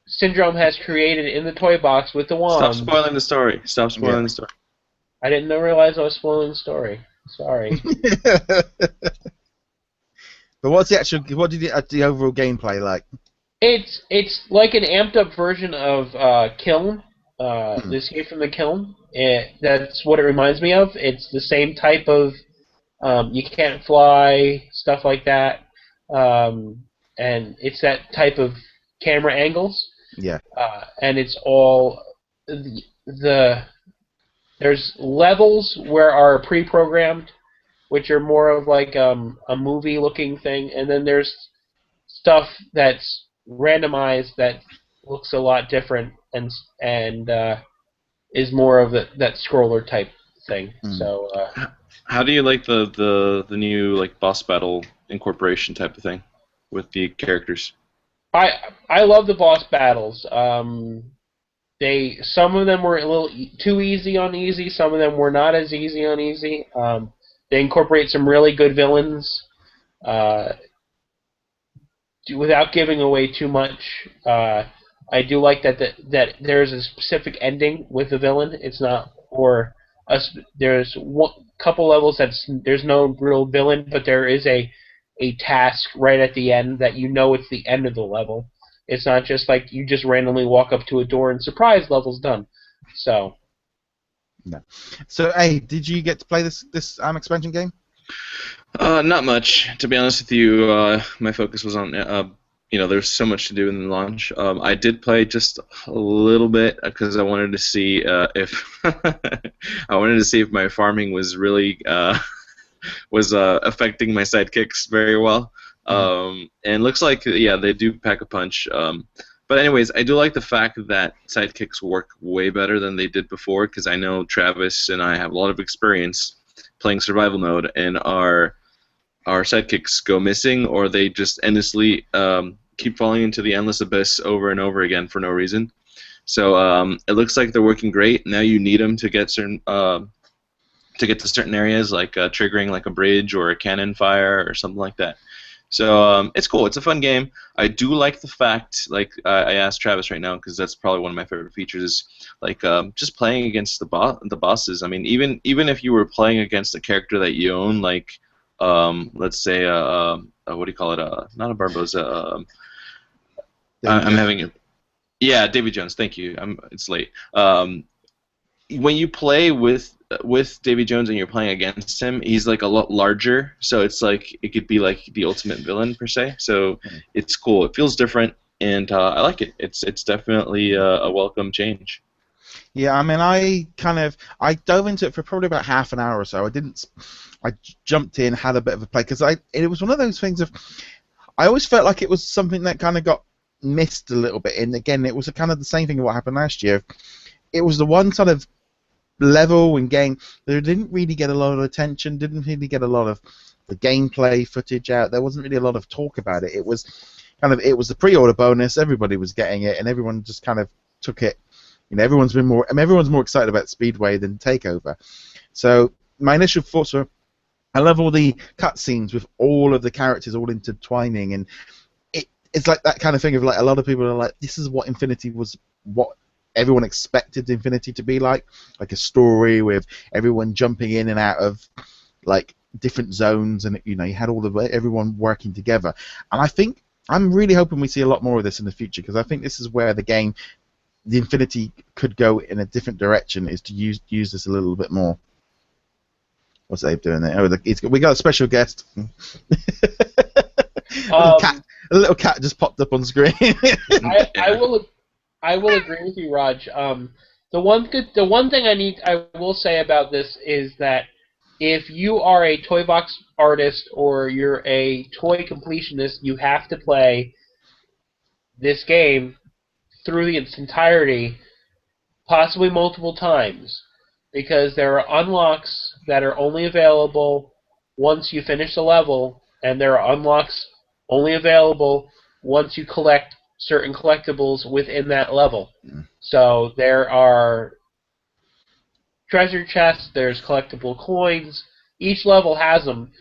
Syndrome has created in the toy box with the wand. Stop spoiling the story. Stop spoiling the story. I didn't realize I was spoiling the story. Sorry. But what's the actual? What did the overall gameplay like? It's like an amped up version of Kiln. The Escape from the Kiln. That's what it reminds me of. It's the same type of you can't fly, stuff like that, and it's that type of camera angles. Yeah. And it's all there's levels where are pre-programmed, which are more of like a movie-looking thing, and then there's stuff that's randomized that looks a lot different and is more of that scroller type thing. So. How do you like the new like boss battle incorporation type of thing with the characters? I love the boss battles. Some of them were a little too easy on easy. Some of them were not as easy on easy. They incorporate some really good villains. Without giving away too much, I do like that there's a specific ending with the villain. It's not or there's one couple levels there's no real villain, but there is a task right at the end that you know it's the end of the level. It's not just like you just randomly walk up to a door and surprise, level's done. So. No. So, hey, did you get to play this expansion game? Not much, to be honest with you. My focus was on there's so much to do in the launch. I did play just a little bit because I wanted to see if my farming was really affecting my sidekicks very well. And looks like they do pack a punch. But anyways, I do like the fact that sidekicks work way better than they did before because I know Travis and I have a lot of experience playing survival mode, and our sidekicks go missing or they just endlessly keep falling into the endless abyss over and over again for no reason. So it looks like they're working great. Now you need them to get to certain areas, like triggering like a bridge or a cannon fire or something like that. So it's cool. It's a fun game. I do like the fact, like I asked Travis right now, because that's probably one of my favorite features, is like just playing against the bosses. I mean, even if you were playing against a character that you own, like let's say what do you call it? Not a Barboza. I'm having a Davy Jones. Thank you. It's late. When you play with Davy Jones and you're playing against him, he's like a lot larger, so it's like it could be like the ultimate villain per se. So it's cool. It feels different, and I like it. It's definitely a welcome change. Yeah, I mean, I dove into it for probably about half an hour or so. I jumped in, had a bit of a play because it was one of those things of I always felt like it was something that kind of got missed a little bit. And again, it was kind of the same thing of what happened last year. It was the one sort of level and game that didn't really get a lot of attention, didn't really get a lot of the gameplay footage out. There wasn't really a lot of talk about it. It was the pre-order bonus. Everybody was getting it, and everyone just kind of took it. You know, everyone's more excited about Speedway than Takeover. So my initial thoughts were, I love all the cutscenes with all of the characters all intertwining, and it's like that kind of thing of like a lot of people are like, this is what Infinity was, what everyone expected Infinity to be like a story with everyone jumping in and out of like different zones, and you know you had everyone working together. And I think I'm really hoping we see a lot more of this in the future, because I think this is where the Infinity could go in a different direction, is to use this a little bit more. What's Abe doing there? Oh, we got a special guest. A little cat just popped up on screen. I will agree with you, Raj. The one thing I will say about this is that if you are a toy box artist or you're a toy completionist, you have to play this game through its entirety, possibly multiple times, because there are unlocks that are only available once you finish the level, and there are unlocks only available once you collect certain collectibles within that level. So there are treasure chests, there's collectible coins, each level has them.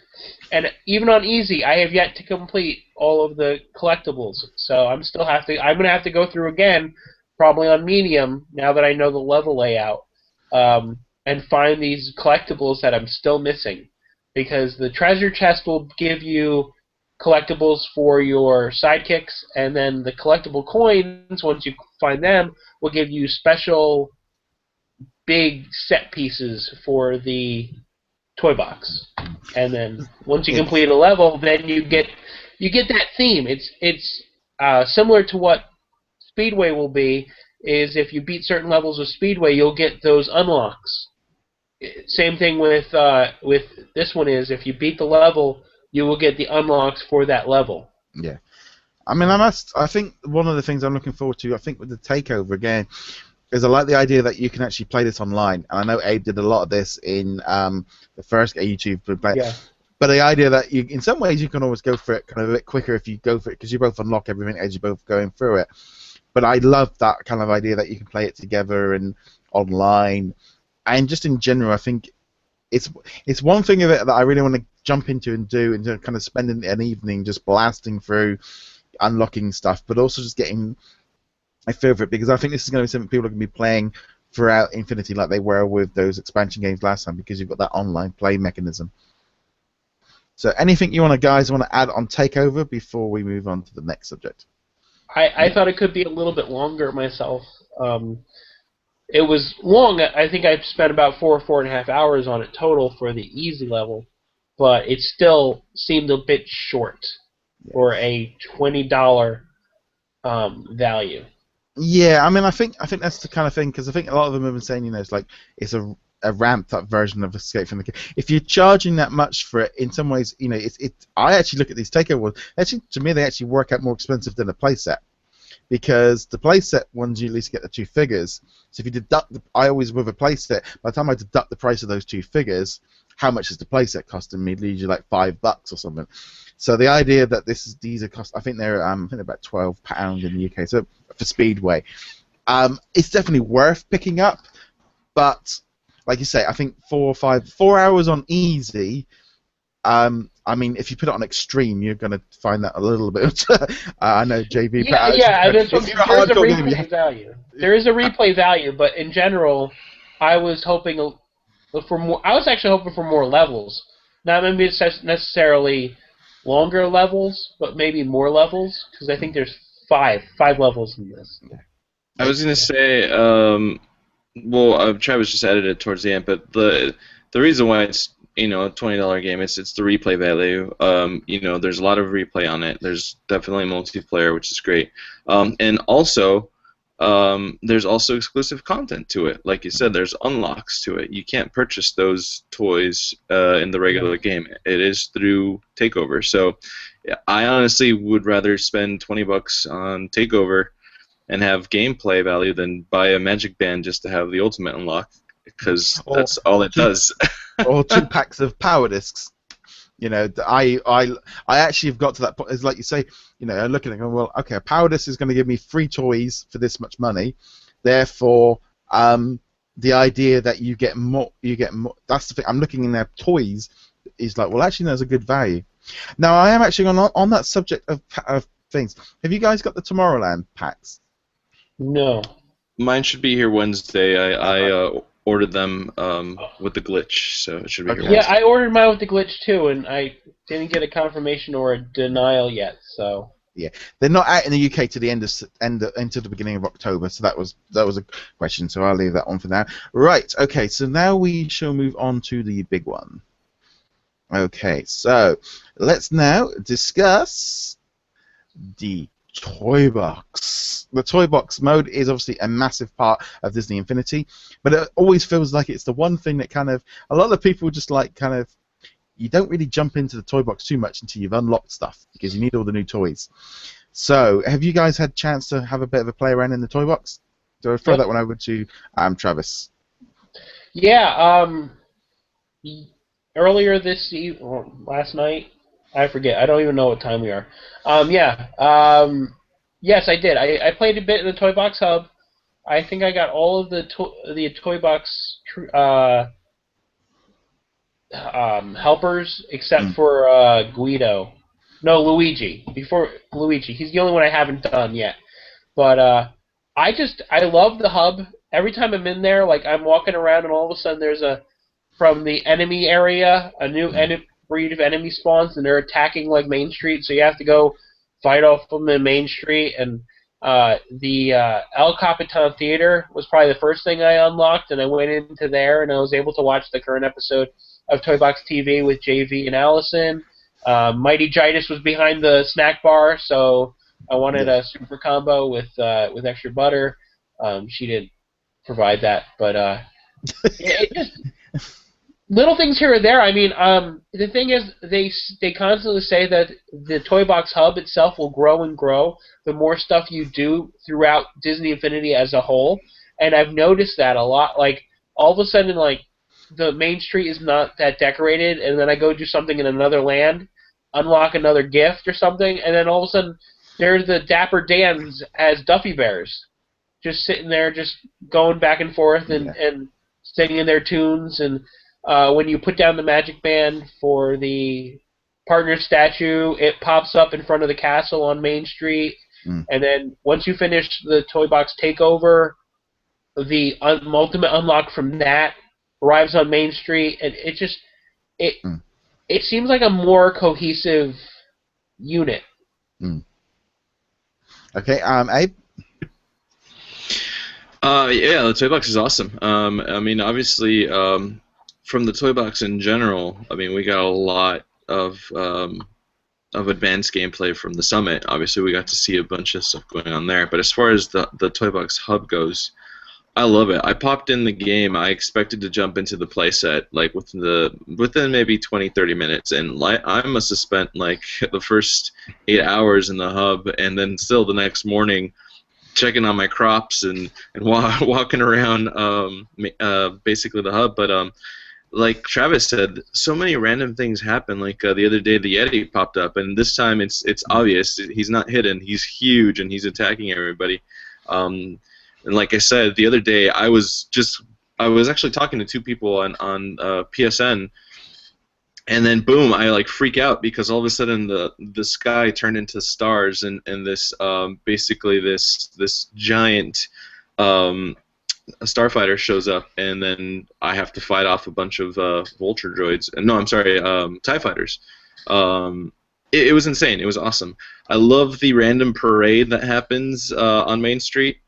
And even on easy, I have yet to complete all of the collectibles. So I'm gonna have to go through again, probably on medium, now that I know the level layout, and find these collectibles that I'm still missing. Because the treasure chest will give you collectibles for your sidekicks, and then the collectible coins, once you find them, will give you special big set pieces for the toy box. And then once you complete a level, then you get that theme. It's similar to what Speedway will be. Is if you beat certain levels of Speedway, you'll get those unlocks. Same thing with this one is if you beat the level, you will get the unlocks for that level. Yeah. I mean, I think one of the things I'm looking forward to, I think with the takeover again, is I like the idea that you can actually play this online. And I know Abe did a lot of this in the first YouTube play. Yeah. But the idea that in some ways you can always go for it kind of a bit quicker if you go for it, because you both unlock everything as you're both going through it. But I love that kind of idea that you can play it together and online. And just in general, I think it's one thing of it that I really want to jump into and do, and kind of spend an evening just blasting through, unlocking stuff, but also just getting a feel for it, because I think this is going to be something people are going to be playing throughout Infinity like they were with those expansion games last time, because you've got that online play mechanism. So anything you guys want to add on Takeover before we move on to the next subject? I thought it could be a little bit longer myself. It was long. I think I spent about 4.5 hours on it total for the easy level, but it still seemed a bit short for a $20 value. Yeah, I mean, I think that's the kind of thing, because I think a lot of them have been saying, it's like it's a ramped up version of Escape from the Cave. If you're charging that much for it, in some ways, I actually look at these takeover. Actually, to me, they actually work out more expensive than a playset, because the playset ones you at least get the two figures. So if you deduct, I always with a playset, by the time I deduct the price of those two figures, how much is the playset costing me? It leaves you like $5 or something. So the idea that these are cost, I think they're about £12 in the UK. So for Speedway, it's definitely worth picking up. But like you say, I think 4 hours on easy. I mean, if you put it on extreme, you're going to find that a little bit. I know JV. There's a replay value. There is a replay value, but in general, I was hoping for more. I was actually hoping for more levels. Not maybe necessarily longer levels, but maybe more levels, because I think there's five levels in this. I was going to say, Travis just added it towards the end, but the reason why it's a $20 game, it's the replay value. There's a lot of replay on it. There's definitely multiplayer, which is great, and also there's also exclusive content to it. Like you said, there's unlocks to it. You can't purchase those toys in the regular game. It is through Takeover. So I honestly would rather spend $20 on Takeover and have gameplay value than buy a Magic Band just to have the ultimate unlock, because that's all it does. Or 2 packs of power discs. I actually have got to that point. It's like you say, I'm looking at it going, well, okay, a power disc is going to give me 3 toys for this much money. Therefore, the idea that you get more. That's the thing. I'm looking in their toys. Is like, well, actually, there's a good value. Now, I am actually on that subject of things. Have you guys got the Tomorrowland packs? No. Mine should be here Wednesday. I ordered them with the glitch, so it should be here Wednesday. Yeah, I ordered mine with the glitch too, and I didn't get a confirmation or a denial yet. So. Yeah, they're not out in the UK to the end until the beginning of October. So that was a question. So I'll leave that on for now. Right. Okay. So now we shall move on to the big one. Okay. So let's now discuss the toy box. The toy box mode is obviously a massive part of Disney Infinity, but it always feels like it's the one thing that kind of a lot of people just like kind of. You don't really jump into the toy box too much until you've unlocked stuff, because you need all the new toys. So, have you guys had a chance to have a bit of a play around in the toy box? So I'll throw that one over to Travis. Yeah, earlier last night, I forget. I don't even know what time we are. Yes, I did. I played a bit in the Toy Box Hub. I think I got all of the toy box helpers except for Guido. No, Luigi. Before Luigi, he's the only one I haven't done yet. But I love the hub. Every time I'm in there, like I'm walking around, and all of a sudden there's from the enemy area a new breed of enemy spawns, and they're attacking like Main Street. So you have to go fight off them in Main Street. And the El Capitan Theater was probably the first thing I unlocked, and I went into there, and I was able to watch the current episode of Toy Box TV with JV and Allison. Mighty Gitus was behind the snack bar, so I wanted a super combo with extra butter. She didn't provide that, but it just little things here or there. I mean, the thing is, they constantly say that the Toy Box Hub itself will grow and grow the more stuff you do throughout Disney Infinity as a whole, and I've noticed that a lot. Like all of a sudden, like the Main Street is not that decorated, and then I go do something in another land, unlock another gift or something, and then all of a sudden there's the Dapper Dans as Duffy Bears, just sitting there, just going back and forth and singing their tunes. And when you put down the magic band for the partner statue, it pops up in front of the castle on Main Street. And then once you finish the Toy Box Takeover, the ultimate unlock from that arrives on Main Street, and it seems like a more cohesive unit. Okay, Abe? Yeah, the Toy Box is awesome. I mean, obviously, from the Toy Box in general, I mean, we got a lot of advanced gameplay from the Summit. Obviously, we got to see a bunch of stuff going on there. But as far as the Toy Box Hub goes, I love it. I popped in the game. I expected to jump into the playset like within maybe 20-30 minutes, and I must have spent like the first 8 hours in the hub, and then still the next morning checking on my crops and walking around basically the hub. But like Travis said, so many random things happen. Like the other day, the Yeti popped up, and this time it's obvious. He's not hidden. He's huge, and he's attacking everybody. And like I said, the other day, I was actually talking to two people on PSN, and then boom, I like freak out because all of a sudden the sky turned into stars, and this basically this giant a starfighter shows up, and then I have to fight off a bunch of vulture droids. No, I'm sorry, TIE fighters. It was insane. It was awesome. I love the random parade that happens on Main Street.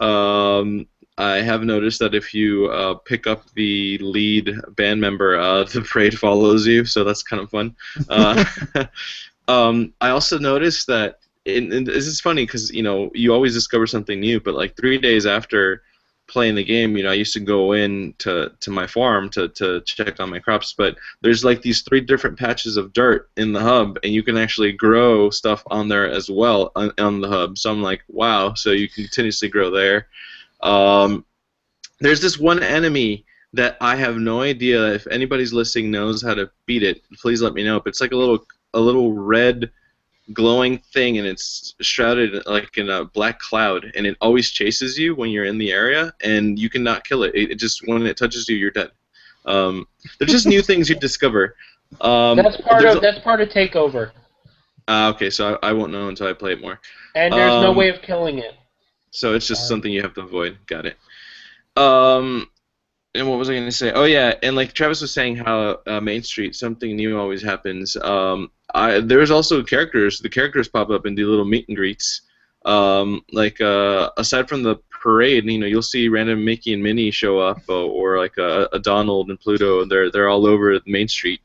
I have noticed that if you pick up the lead band member, the parade follows you, so that's kind of fun. I also noticed that, and this is funny because you always discover something new, but like 3 days after playing the game, I used to go in to my farm to check on my crops, but there's like these 3 different patches of dirt in the hub, and you can actually grow stuff on there as well on the hub. So I'm like, wow, so you can continuously grow there. There's this one enemy that I have no idea if anybody's listening knows how to beat it. Please let me know. But it's like a little red glowing thing, and it's shrouded like in a black cloud, and it always chases you when you're in the area, and you cannot kill it. It just, when it touches you, you're dead. There's just new things you discover. That's part of Takeover. Okay, so I won't know until I play it more. And there's no way of killing it. So it's just something you have to avoid. Got it. And what was I going to say? Oh yeah, and like Travis was saying, how Main Street, something new always happens. There's also characters. The characters pop up and do little meet and greets. Aside from the parade, you'll see random Mickey and Minnie show up, or like a Donald and Pluto. They're all over Main Street,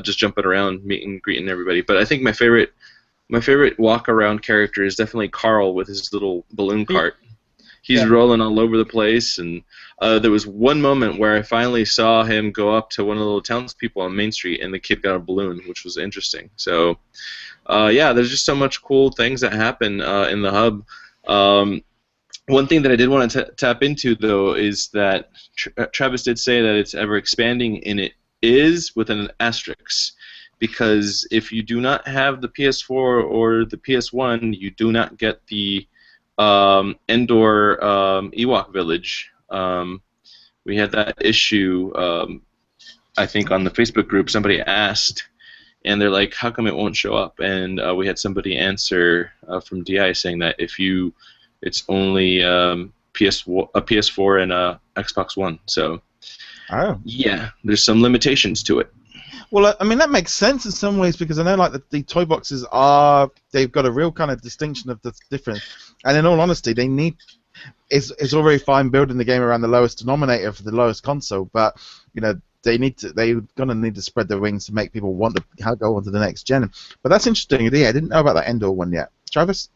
just jumping around, meeting and greeting everybody. But I think my favorite walk around character is definitely Carl with his little balloon cart. He's rolling all over the place, and there was one moment where I finally saw him go up to one of the little townspeople on Main Street, and the kid got a balloon, which was interesting. So, yeah, there's just so much cool things that happen in the hub. One thing that I did want to tap into, though, is that Travis did say that it's ever expanding, and it is with an asterisk. Because if you do not have the PS4 or the PS1, you do not get the Endor Ewok Village. We had that issue I think on the Facebook group somebody asked, and they're like, "How come it won't show up?" And we had somebody answer from DI saying that it's only a PS4 and a Xbox One. So yeah, there's some limitations to it. Well, I mean, that makes sense in some ways because I know, like, the toy boxes they've got a real kind of distinction of the difference. And in all honesty, it's all very fine building the game around the lowest denominator for the lowest console, but, you know, they're gonna need to spread their wings to make people want to go on to the next gen. But that's interesting. Yeah, I didn't know about that Endor one yet. Travis?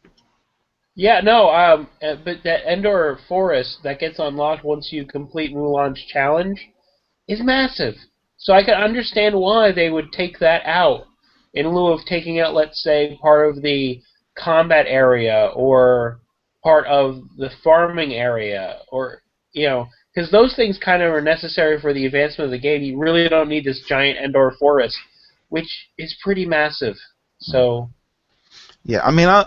Yeah, no, but that Endor Forest that gets unlocked once you complete Mulan's challenge is massive. So I can understand why they would take that out in lieu of taking out, let's say, part of the combat area or part of the farming area, or, you know, because those things kind of are necessary for the advancement of the game. You really don't need this giant Endor Forest, which is pretty massive. So. Yeah, I mean, I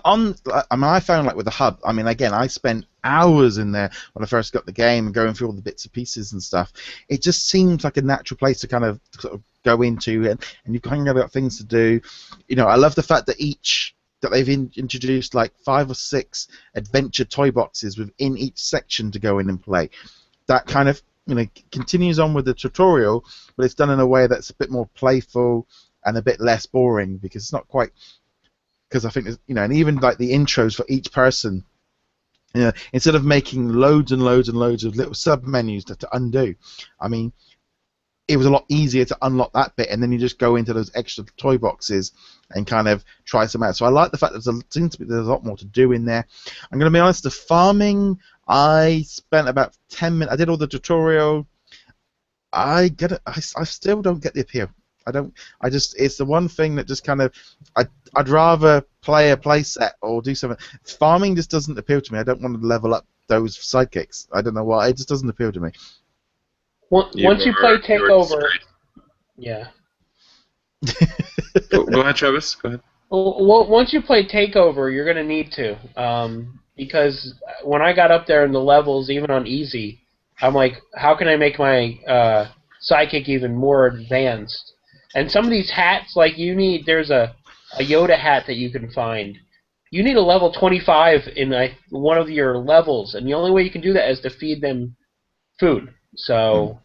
found, like, with the hub, I mean, again, I spent hours in there when I first got the game and going through all the bits and pieces and stuff. It just seems like a natural place to kind of sort of go into, and you've kind of got things to do. You know, I love the fact that they've introduced like 5 or 6 adventure toy boxes within each section to go in and play. That kind of, you know, continues on with the tutorial, but it's done in a way that's a bit more playful and a bit less boring because it's not quite. Because I think, you know, and even like the intros for each person, you know, instead of making loads and loads and loads of little sub menus to undo, I mean, it was a lot easier to unlock that bit, and then you just go into those extra toy boxes and kind of try some out. So I like the fact that there's a lot more to do in there. I'm going to be honest, the farming, I spent about 10 minutes. I did all the tutorial. I still don't get the appeal. It's the one thing that just kind of, I'd rather play a playset or do something. Farming just doesn't appeal to me. I don't want to level up those sidekicks. I don't know why. It just doesn't appeal to me. Once you play Takeover, yeah. Go ahead, Travis. Go ahead. Well, once you play Takeover, you're gonna need to, because when I got up there in the levels, even on easy, I'm like, how can I make my sidekick even more advanced? And some of these hats, like there's a Yoda hat that you can find. You need a level 25 in one of your levels, and the only way you can do that is to feed them food. So.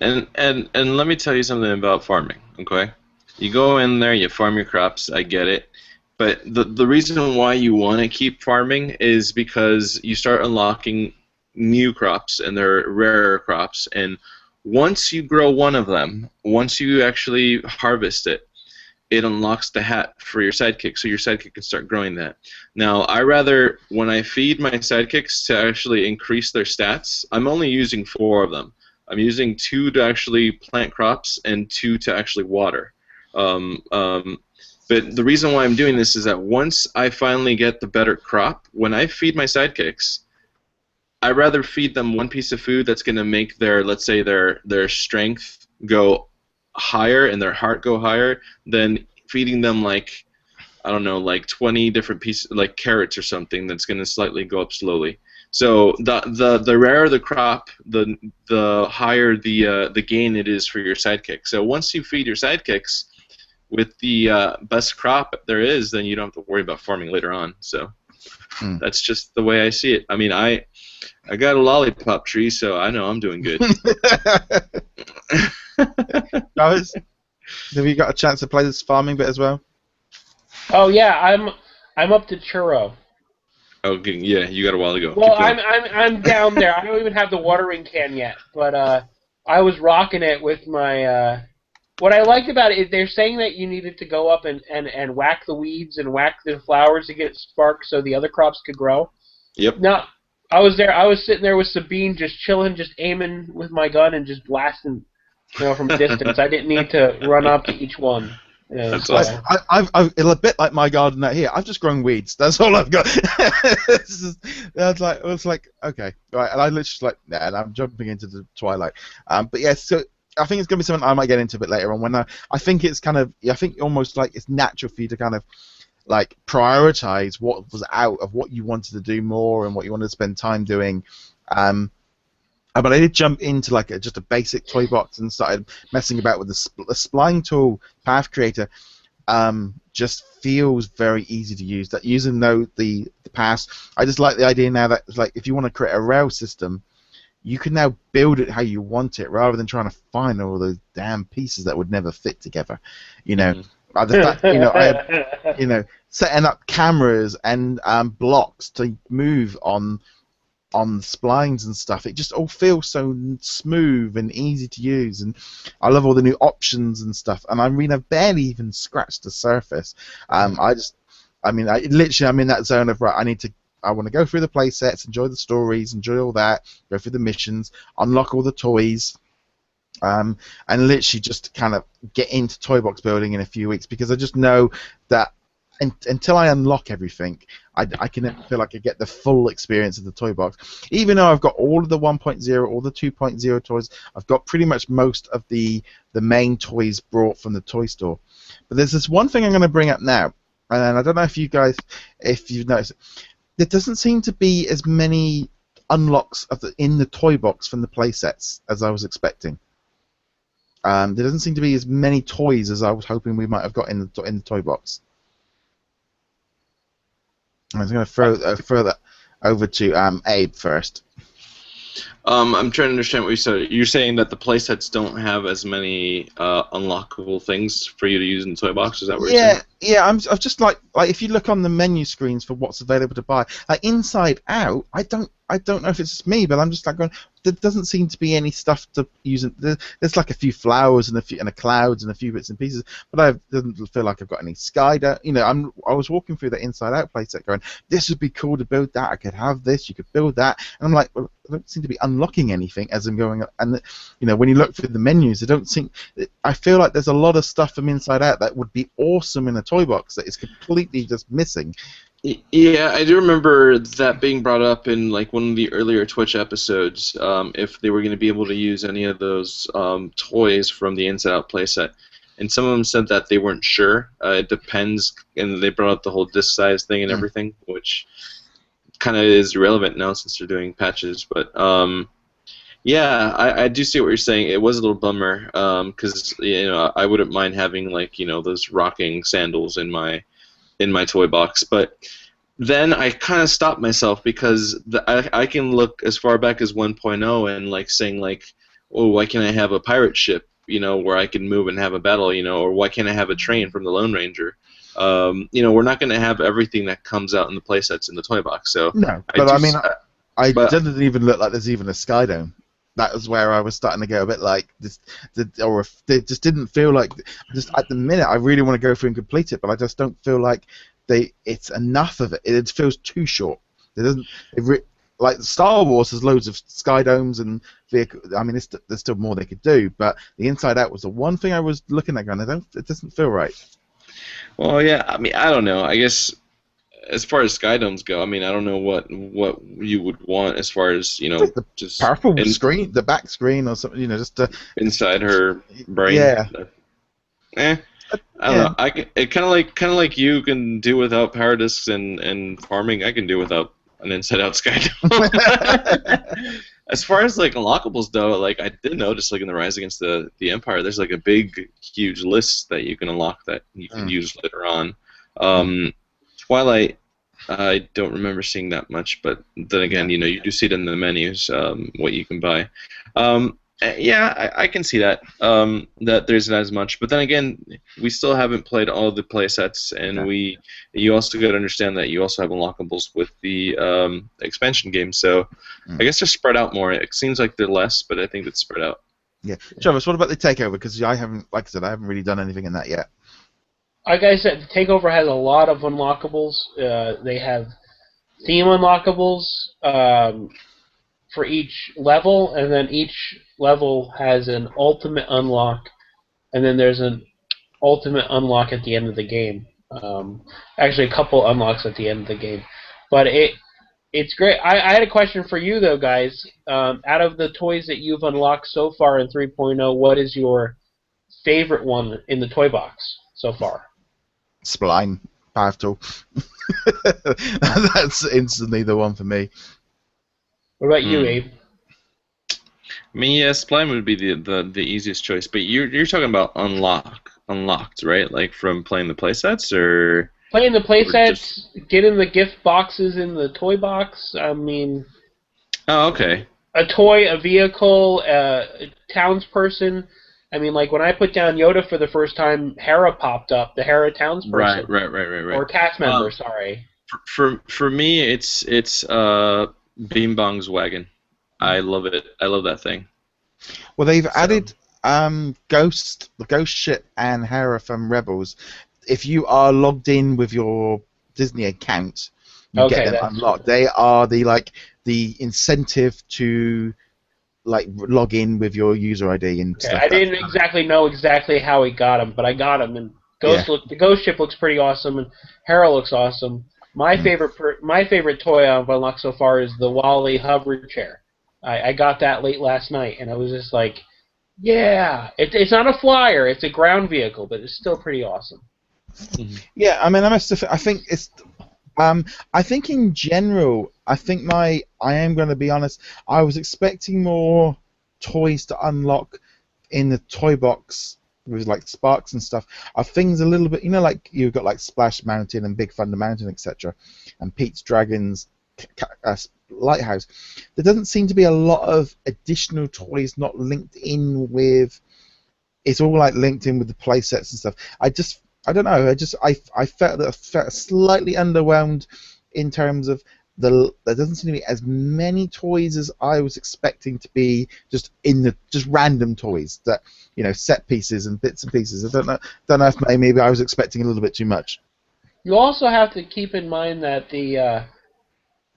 And let me tell you something about farming. Okay, you go in there, you farm your crops. I get it, but the reason why you want to keep farming is because you start unlocking new crops, and they're rarer crops, and once you grow one of them, once you actually harvest it, it unlocks the hat for your sidekick, so your sidekick can start growing that. Now, when I feed my sidekicks to actually increase their stats, I'm only using 4 of them. I'm using 2 to actually plant crops and 2 to actually water. But the reason why I'm doing this is that once I finally get the better crop, when I feed my sidekicks, I'd rather feed them one piece of food that's going to make let's say their strength go higher and their heart go higher than feeding them like 20 different pieces, like carrots or something, that's going to slightly go up slowly. So the rarer the crop, the higher the gain it is for your sidekick. So once you feed your sidekicks with the best crop there is, then you don't have to worry about farming later on. So that's just the way I see it. I mean, I got a lollipop tree, so I know I'm doing good. Travis, have you got a chance to play this farming bit as well? Oh yeah, I'm up to churro. Okay, yeah, you got a while to go. Well, I'm down there. I don't even have the watering can yet, but I was rocking it with my. What I liked about it is they're saying that you needed to go up and whack the weeds and whack the flowers to get sparks so the other crops could grow. Yep. Now, I was sitting there with Sabine, just chilling, just aiming with my gun and just blasting, from a distance. I didn't need to run up to each one. That's awesome. I've a bit like my garden out here. I've just grown weeds. That's all I've got. It's like okay, right. And I literally nah, and I'm jumping into the Twilight. But yeah, so I think it's gonna be something I might get into a bit later on. When I think it's kind of, I think almost like it's natural for you to kind of like prioritize what was out of what you wanted to do more and what you wanted to spend time doing. But I did jump into like just a basic toy box and started messing about with the spline tool. Path Creator just feels very easy to use. That using the paths, I just like the idea now that like if you want to create a rail system, you can now build it how you want it rather than trying to find all those damn pieces that would never fit together. You know, the fact, setting up cameras and blocks to move on splines and stuff, it just all feels so smooth and easy to use, and I love all the new options and stuff. And I mean, I've barely even scratched the surface. I'm in that zone of right. I want to go through the play sets, enjoy the stories, enjoy all that, go through the missions, unlock all the toys, and literally just kind of get into toy box building in a few weeks, because I just know that until I unlock everything, I can never feel like I get the full experience of the toy box. Even though I've got all of the 1.0, all the 2.0 toys, I've got pretty much most of the main toys brought from the toy store. But there's this one thing I'm going to bring up now, and I don't know if you've noticed it. There doesn't seem to be as many unlocks in the toy box from the play sets as I was expecting. There doesn't seem to be as many toys as I was hoping we might have got in the toy box. I was going to throw that over to Abe first. I'm trying to understand what you said. You're saying that the playsets don't have as many unlockable things for you to use in the toy box? Is that what you're saying? Yeah. I'm just like if you look on the menu screens for what's available to buy, like Inside Out, I don't know if it's just me, but I'm just like going, there doesn't seem to be any stuff to use. There's like a few flowers and a clouds and a few bits and pieces, but I doesn't feel like I've got any skydive. I was walking through the Inside Out playset going, this would be cool to build that. I could have this. You could build that, and I'm like, well, I don't seem to be unlocking anything as I'm going. And when you look through the menus, I feel like there's a lot of stuff from Inside Out that would be awesome in a toy box that is completely just missing. Yeah, I do remember that being brought up in like one of the earlier Twitch episodes, if they were going to be able to use any of those toys from the Inside Out playset. And some of them said that they weren't sure. It depends, and they brought up the whole disc size thing and everything, which kind of is irrelevant now since they're doing patches. But yeah, I do see what you're saying. It was a little bummer because I wouldn't mind having like those rocking sandals in my toy box, but then I kind of stopped myself because I can look as far back as 1.0 and like saying like, oh, why can't I have a pirate ship, where I can move and have a battle, or why can't I have a train from the Lone Ranger? We're not going to have everything that comes out in the playsets in the toy box. So no, but I didn't even look like there's even a Skydome. That was where I was starting to go a bit like this, or if it just didn't feel like. Just at the minute, I really want to go through and complete it, but I just don't feel like it's enough of it. It feels too short. It doesn't. Like Star Wars has loads of Skydomes and vehicles. I mean, there's still more they could do, but the Inside Out was the one thing I was looking at going, it doesn't feel right. Well, yeah. I mean, I don't know. I guess as far as Skydomes go, I mean, I don't know what you would want as far as just purple screen, the back screen or something, just inside her brain. Yeah. I don't know. It kind of like you can do without power discs and farming. I can do without an Inside Out Skydome. As far as like unlockables though, like I did notice like in the Rise Against the Empire, there's like a big, huge list that you can unlock that you can use later on. Twilight, I don't remember seeing that much, but then again, you do see it in the menus, what you can buy. Yeah, I can see that, that there isn't as much, but then again, we still haven't played all of the play sets, and you also got to understand that you also have unlockables with the expansion games, so I guess they're spread out more. It seems like they're less, but I think it's spread out. Yeah. Travis, what about the Takeover? Because I haven't really done anything in that yet. Like I said, the Takeover has a lot of unlockables. They have theme unlockables for each level, and then each level has an ultimate unlock, and then there's an ultimate unlock at the end of the game. Actually, a couple unlocks at the end of the game. But it's great. I had a question for you, though, guys. Out of the toys that you've unlocked so far in 3.0, what is your favorite one in the toy box so far? Spline, Path Tool. That's instantly the one for me. What about you, Abe? I mean, yeah, Sublime would be the easiest choice, but you're talking about unlocked, right? Like from playing the playsets, Playing the or just. playsets, getting the gift boxes in the toy box. I mean, Oh, okay. a toy, a vehicle, a townsperson. I mean, like when I put down Yoda for the first time, Hera popped up, the Hera townsperson, Right. or cast member. Sorry. For me, it's Beam Bong's wagon. I love it. I love that thing. Well, they've So, added the Ghost ship and Hera from Rebels. If you are logged in with your Disney account, you get Okay, them that's unlocked. They are the incentive to log in with your user ID and okay. stuff. I didn't exactly know exactly how he got him, but I got him. And the Ghost ship looks pretty awesome, and Hera looks awesome. My favorite toy I've unlocked so far is the Wally hover chair. I got that late last night, and I was just like, yeah, it's not a flyer, it's a ground vehicle, but it's still pretty awesome. Yeah, I mean, I think it's. I think in general, I am going to be honest. I was expecting more toys to unlock in the toy box with like sparks and stuff. Things a little bit, like you've got like Splash Mountain and Big Thunder Mountain, etc., and Pete's Dragons Lighthouse. There doesn't seem to be a lot of additional toys not linked in with. It's all like linked in with the play sets and stuff. I don't know. I felt slightly underwhelmed in terms of there doesn't seem to be as many toys as I was expecting to be just random toys that set pieces and bits and pieces. I don't know if maybe I was expecting a little bit too much. You also have to keep in mind that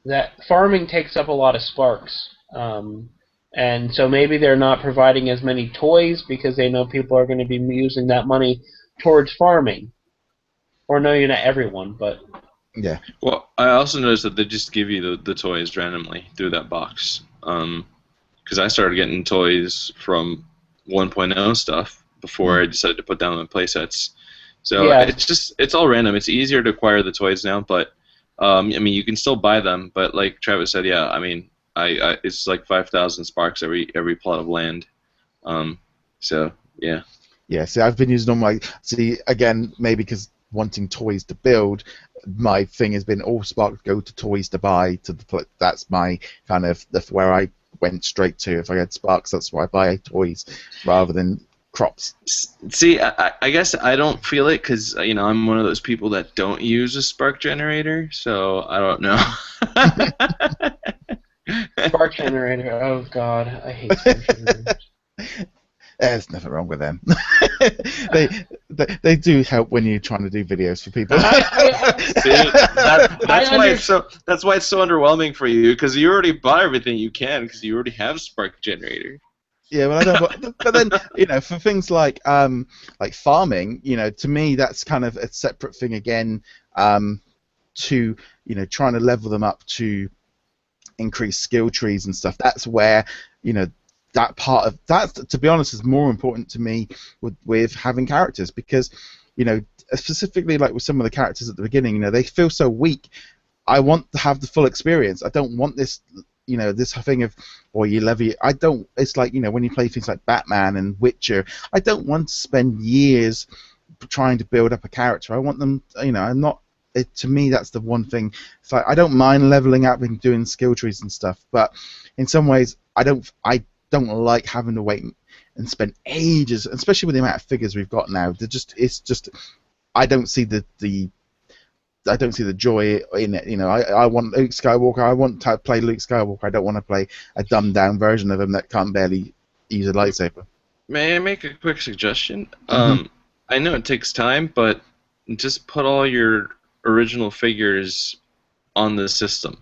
that farming takes up a lot of sparks. And so maybe they're not providing as many toys because they know people are going to be using that money towards farming. Or no, not everyone, but... Yeah. Well, I also noticed that they just give you the toys randomly through that box. Because I started getting toys from 1.0 stuff before I decided to put down my playsets. So Yeah. it's all random. It's easier to acquire the toys now, but I mean, you can still buy them. But like Travis said, yeah, I mean, it's like 5,000 sparks every plot of land. So yeah. Yeah. See, I've been using again, maybe because wanting toys to build, my thing has been all sparks go to toys to buy. That's my kind of where I went straight to. If I had sparks, that's why I buy toys rather than crops. See, I guess I don't feel it because I'm one of those people that don't use a spark generator, so I don't know. Spark generator. Oh God, I hate spark generators. There's nothing wrong with them. they do help when you're trying to do videos for people. See, that's why it's so underwhelming for you because you already buy everything you can because you already have spark generator. Yeah, well, I don't. But then, for things like farming, to me that's kind of a separate thing again. To trying to level them up to increase skill trees and stuff. That's where that part of that, to be honest, is more important to me with having characters because specifically like with some of the characters at the beginning, they feel so weak. I want to have the full experience. I don't want this. This thing of, or you levy. I don't. It's like when you play things like Batman and Witcher. I don't want to spend years trying to build up a character. I want them. I'm not. To me, that's the one thing. It's like I don't mind leveling up and doing skill trees and stuff, but in some ways, I don't like having to wait and spend ages, especially with the amount of figures we've got now. It's just. I don't see the joy in it. I want Luke Skywalker. I want to play Luke Skywalker. I don't want to play a dumbed down version of him that can't barely use a lightsaber. May I make a quick suggestion? Mm-hmm. I know it takes time, but just put all your original figures on the system,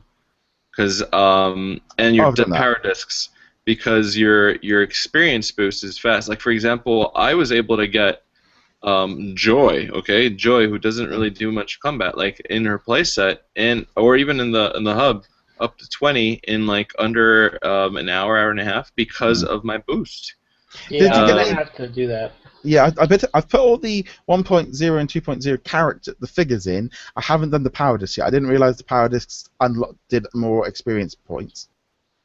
and your power discs, because your experience boost is fast. Like for example, I was able to get Joy, who doesn't really do much combat, like in her playset, or even in the hub, up to 20 in like under an hour and a half because of my boost. Yeah, I'm gonna have to do that. Yeah, I bet I've put all the 1.0 and 2.0 the figures in. I haven't done the power discs yet. I didn't realize the power discs did more experience points.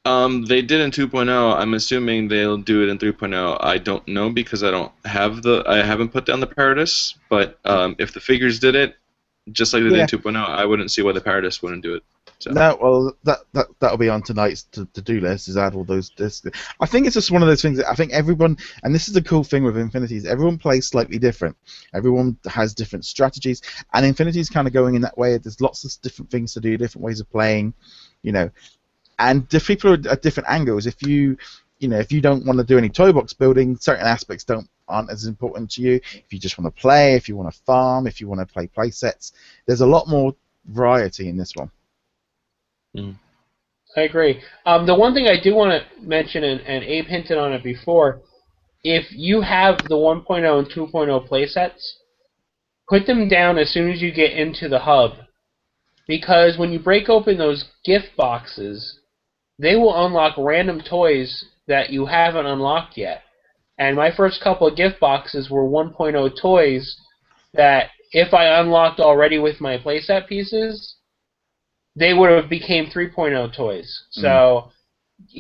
They did in 2.0. I'm assuming they'll do it in 3.0. I don't know because I haven't put down the Paradis. But if the figures did it, just like they did in 2.0, I wouldn't see why the Paradis wouldn't do it. So. No, well, that'll be on tonight's to-do list, is add all those discs. I think it's just one of those things that I think everyone, and this is the cool thing with Infinity, is everyone plays slightly different. Everyone has different strategies, and Infinity's kind of going in that way. There's lots of different things to do, different ways of playing, you know, and people are at different angles. If you don't want to do any toy box building, certain aspects aren't as important to you. If you just want to play, if you want to farm, if you want to play sets, there's a lot more variety in this one. Mm. I agree. The one thing I do want to mention, and Abe hinted on it before, if you have the 1.0 and 2.0 playsets, put them down as soon as you get into the hub, because when you break open those gift boxes, they will unlock random toys that you haven't unlocked yet. And my first couple of gift boxes were 1.0 toys that, if I unlocked already with my playset pieces, they would have became 3.0 toys. So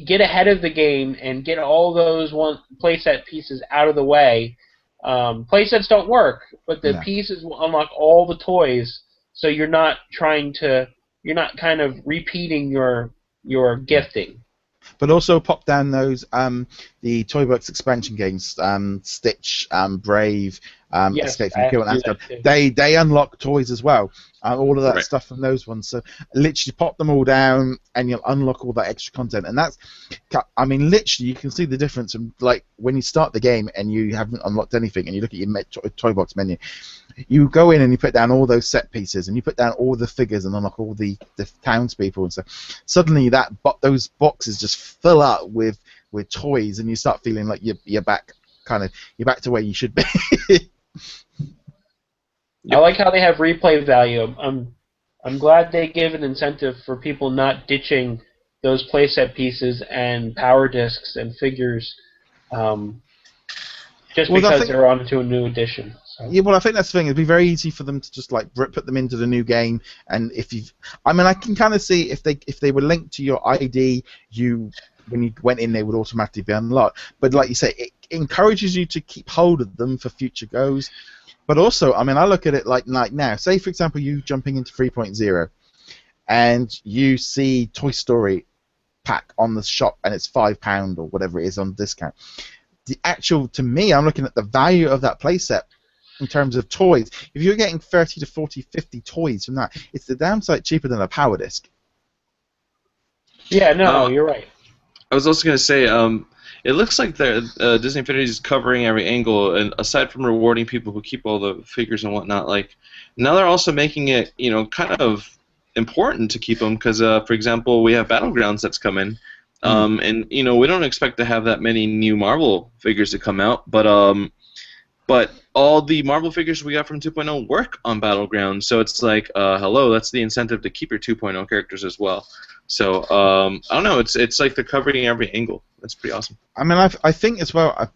get ahead of the game and get all those playset pieces out of the way. Playsets don't work, but the pieces will unlock all the toys, so you're not kind of repeating your gifting. But also pop down those the Toybox expansion games, Stitch, Brave, Escape from Kill and Asgard. They unlock toys as well. All of that stuff from those ones. So literally pop them all down, and you'll unlock all that extra content. And that's, I mean, literally you can see the difference. Like when you start the game and you haven't unlocked anything, and you look at your Toybox menu, you go in and you put down all those set pieces, and you put down all the figures and unlock all the townspeople and stuff. Suddenly those boxes just fill up with toys, and you start feeling like you're back to where you should be. I like how they have replay value. I'm glad they give an incentive for people not ditching those playset pieces and power discs and figures just because they're on to a new edition. So. Yeah, well, I think that's the thing. It'd be very easy for them to just like put them into the new game, and I can kind of see if they were linked to your ID, when you went in, they would automatically be unlocked. But like you say, it encourages you to keep hold of them for future goes. But also, I mean, I look at it like now. Say, for example, you jumping into 3.0, and you see Toy Story pack on the shop, and it's £5 or whatever it is on discount. To me, I'm looking at the value of that playset in terms of toys. If you're getting 30 to 40, 50 toys from that, it's the downside cheaper than a power disc. Yeah, no, you're right. I was also going to say, it looks like Disney Infinity is covering every angle, and aside from rewarding people who keep all the figures and whatnot, like now they're also making it, kind of important to keep them because, for example, we have Battlegrounds that's coming, and we don't expect to have that many new Marvel figures to come out, but all the Marvel figures we got from 2.0 work on Battlegrounds, so it's like, hello, that's the incentive to keep your 2.0 characters as well. So I don't know. It's like they're covering every angle. That's pretty awesome. I mean, I think as well.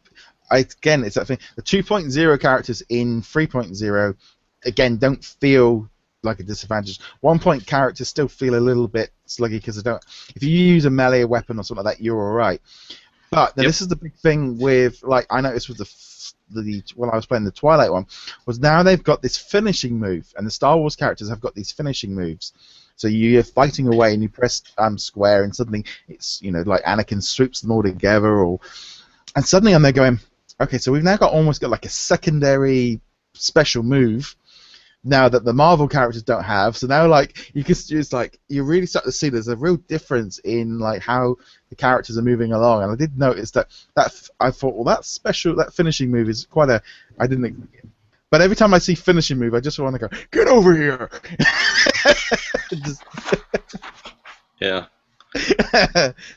Again, it's that thing. The 2.0 characters in 3.0 again don't feel like a disadvantage. 1.0 characters still feel a little bit sluggy because they don't. If you use a melee weapon or something like that, you're all right. But this is the big thing with, like, I noticed with when I was playing the Twilight one, was now they've got this finishing move, and the Star Wars characters have got these finishing moves. So you're fighting away, and you press square, and suddenly it's like Anakin swoops them all together, and suddenly I'm there going, okay, so we've now almost got like a secondary special move now that the Marvel characters don't have. So now like you really start to see there's a real difference in like how the characters are moving along, and I did notice that I thought, well, that finishing move is I didn't. But every time I see finishing move, I just want to go, get over here. Yeah.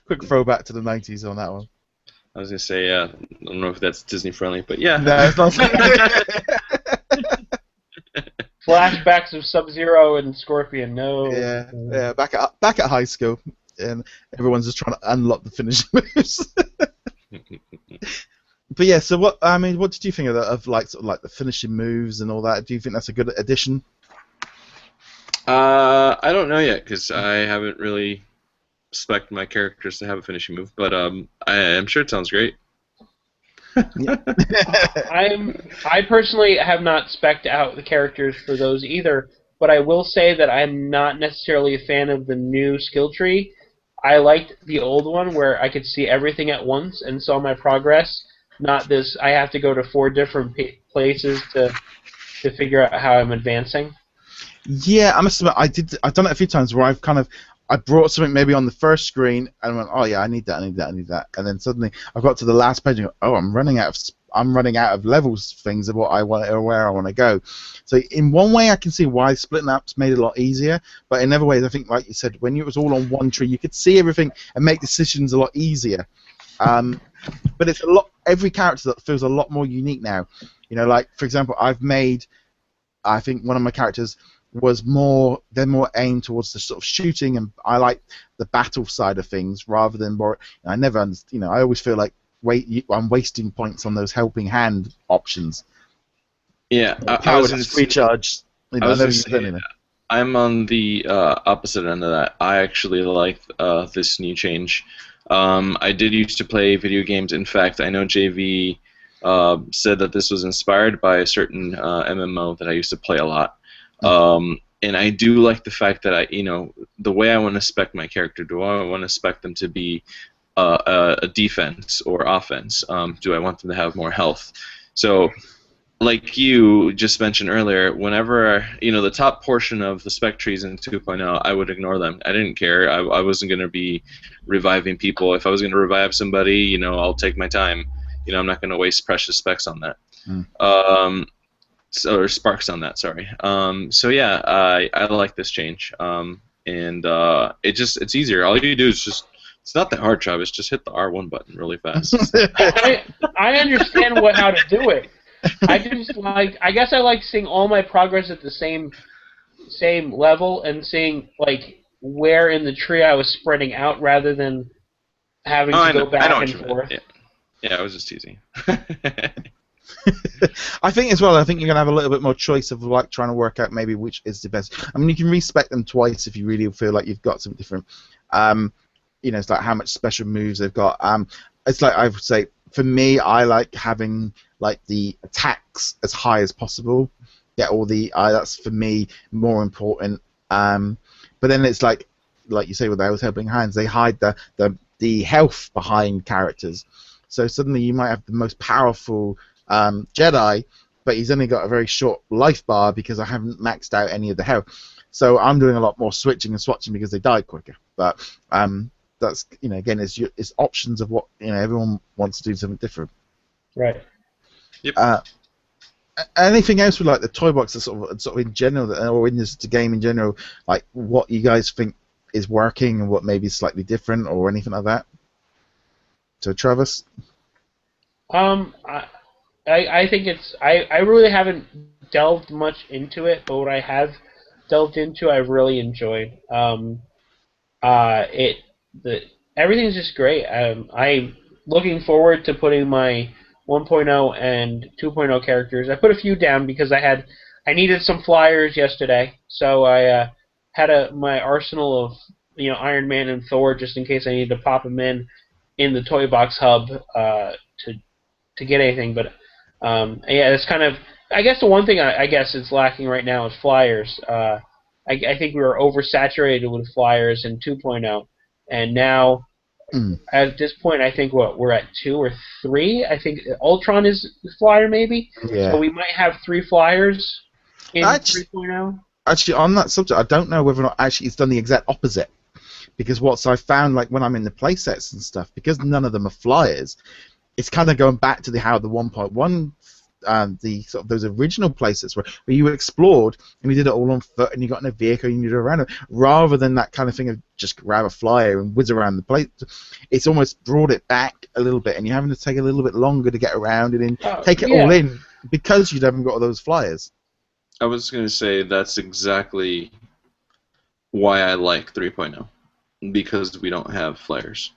Quick throwback to the 90s on that one. I was going to say, yeah, I don't know if that's Disney friendly, but yeah. No, it's not. Flashbacks of Sub-Zero and Scorpion, no. Yeah, back at high school, and everyone's just trying to unlock the finishing moves. But yeah, so what did you think of like the finishing moves and all that? Do you think that's a good addition? I don't know yet because I haven't really spec my characters to have a finishing move, but I'm sure it sounds great. I personally have not spec'd out the characters for those either, but I will say that I'm not necessarily a fan of the new skill tree. I liked the old one where I could see everything at once and saw my progress. Not this, I have to go to 4 different places to figure out how I'm advancing. Yeah, I must admit, I've done it a few times where I brought something maybe on the first screen and went, oh yeah, I need that, and then suddenly I got to the last page and go, oh, I'm running out of levels things of what I want or where I want to go. So in one way, I can see why splitting up's made it a lot easier, but in other ways, I think, like you said, when it was all on one tree, you could see everything and make decisions a lot easier. But it's every character that feels a lot more unique now. You know, like for example, I think one of my characters they're more aimed towards the sort of shooting, and I like the battle side of things rather than more. I never, I always feel like I'm wasting points on those helping hand options. Yeah, I was free charge. I'm on the opposite end of that. I actually like this new change. I did used to play video games. In fact, I know JV said that this was inspired by a certain MMO that I used to play a lot. And I do like the fact that the way I want to spec my character, do I want to spec them to be a defense or offense? Do I want them to have more health? So, like you just mentioned earlier, whenever the top portion of the spec trees in 2.0, I would ignore them. I didn't care. I wasn't going to be reviving people. If I was going to revive somebody, I'll take my time. I'm not going to waste precious specs on that. Or sparks on that, sorry. So yeah, I like this change, and it's easier. All you do is it's not that hard, Travis. Just hit the R1 button really fast. I understand how to do it. I guess I like seeing all my progress at the same level and seeing like where in the tree I was spreading out rather than having to go back and forth. Yeah, I was just teasing. I think as well. I think you're gonna have a little bit more choice of like trying to work out maybe which is the best. I mean, you can respec them twice if you really feel like you've got something different. It's like how much special moves they've got. It's like I would say for me, I like having like the attacks as high as possible. Get all the that's for me more important. But then it's like you say with those helping hands, they hide the health behind characters. So suddenly you might have the most powerful Jedi, but he's only got a very short life bar because I haven't maxed out any of the health. So I'm doing a lot more switching and swatching because they die quicker. But that's again, it's options of what everyone wants to do something different. Right. Yep. Anything else with like the toy box, sort of in general, or in this game in general, like what you guys think is working and what maybe is slightly different or anything like that? So Travis. I think I really haven't delved much into it, but what I have delved into, I've really enjoyed. Everything's just great. I'm looking forward to putting my 1.0 and 2.0 characters. I put a few down because I needed some flyers yesterday, so I had my arsenal of Iron Man and Thor just in case I needed to pop them in the Toy Box Hub to get anything, but yeah, it's kind of. I guess the one thing I guess it's lacking right now is flyers. I think we were oversaturated with flyers in 2.0, and now at this point I think we're at 2 or 3. I think Ultron is the flyer maybe. Yeah. So we might have 3 flyers in 3.0. Actually, on that subject, I don't know whether or not actually it's done the exact opposite. Because what I found, like when I'm in the playsets and stuff, because none of them are flyers, it's kind of going back to how the 1.1, the sort of those original playsets where you explored and you did it all on foot and you got in a vehicle and you did it around it, rather than that kind of thing of just grab a flyer and whiz around the place. It's almost brought it back a little bit, and you're having to take a little bit longer to get around it and take it all in because you haven't got all those flyers. I was going to say that's exactly why I like 3.0. Because we don't have flyers.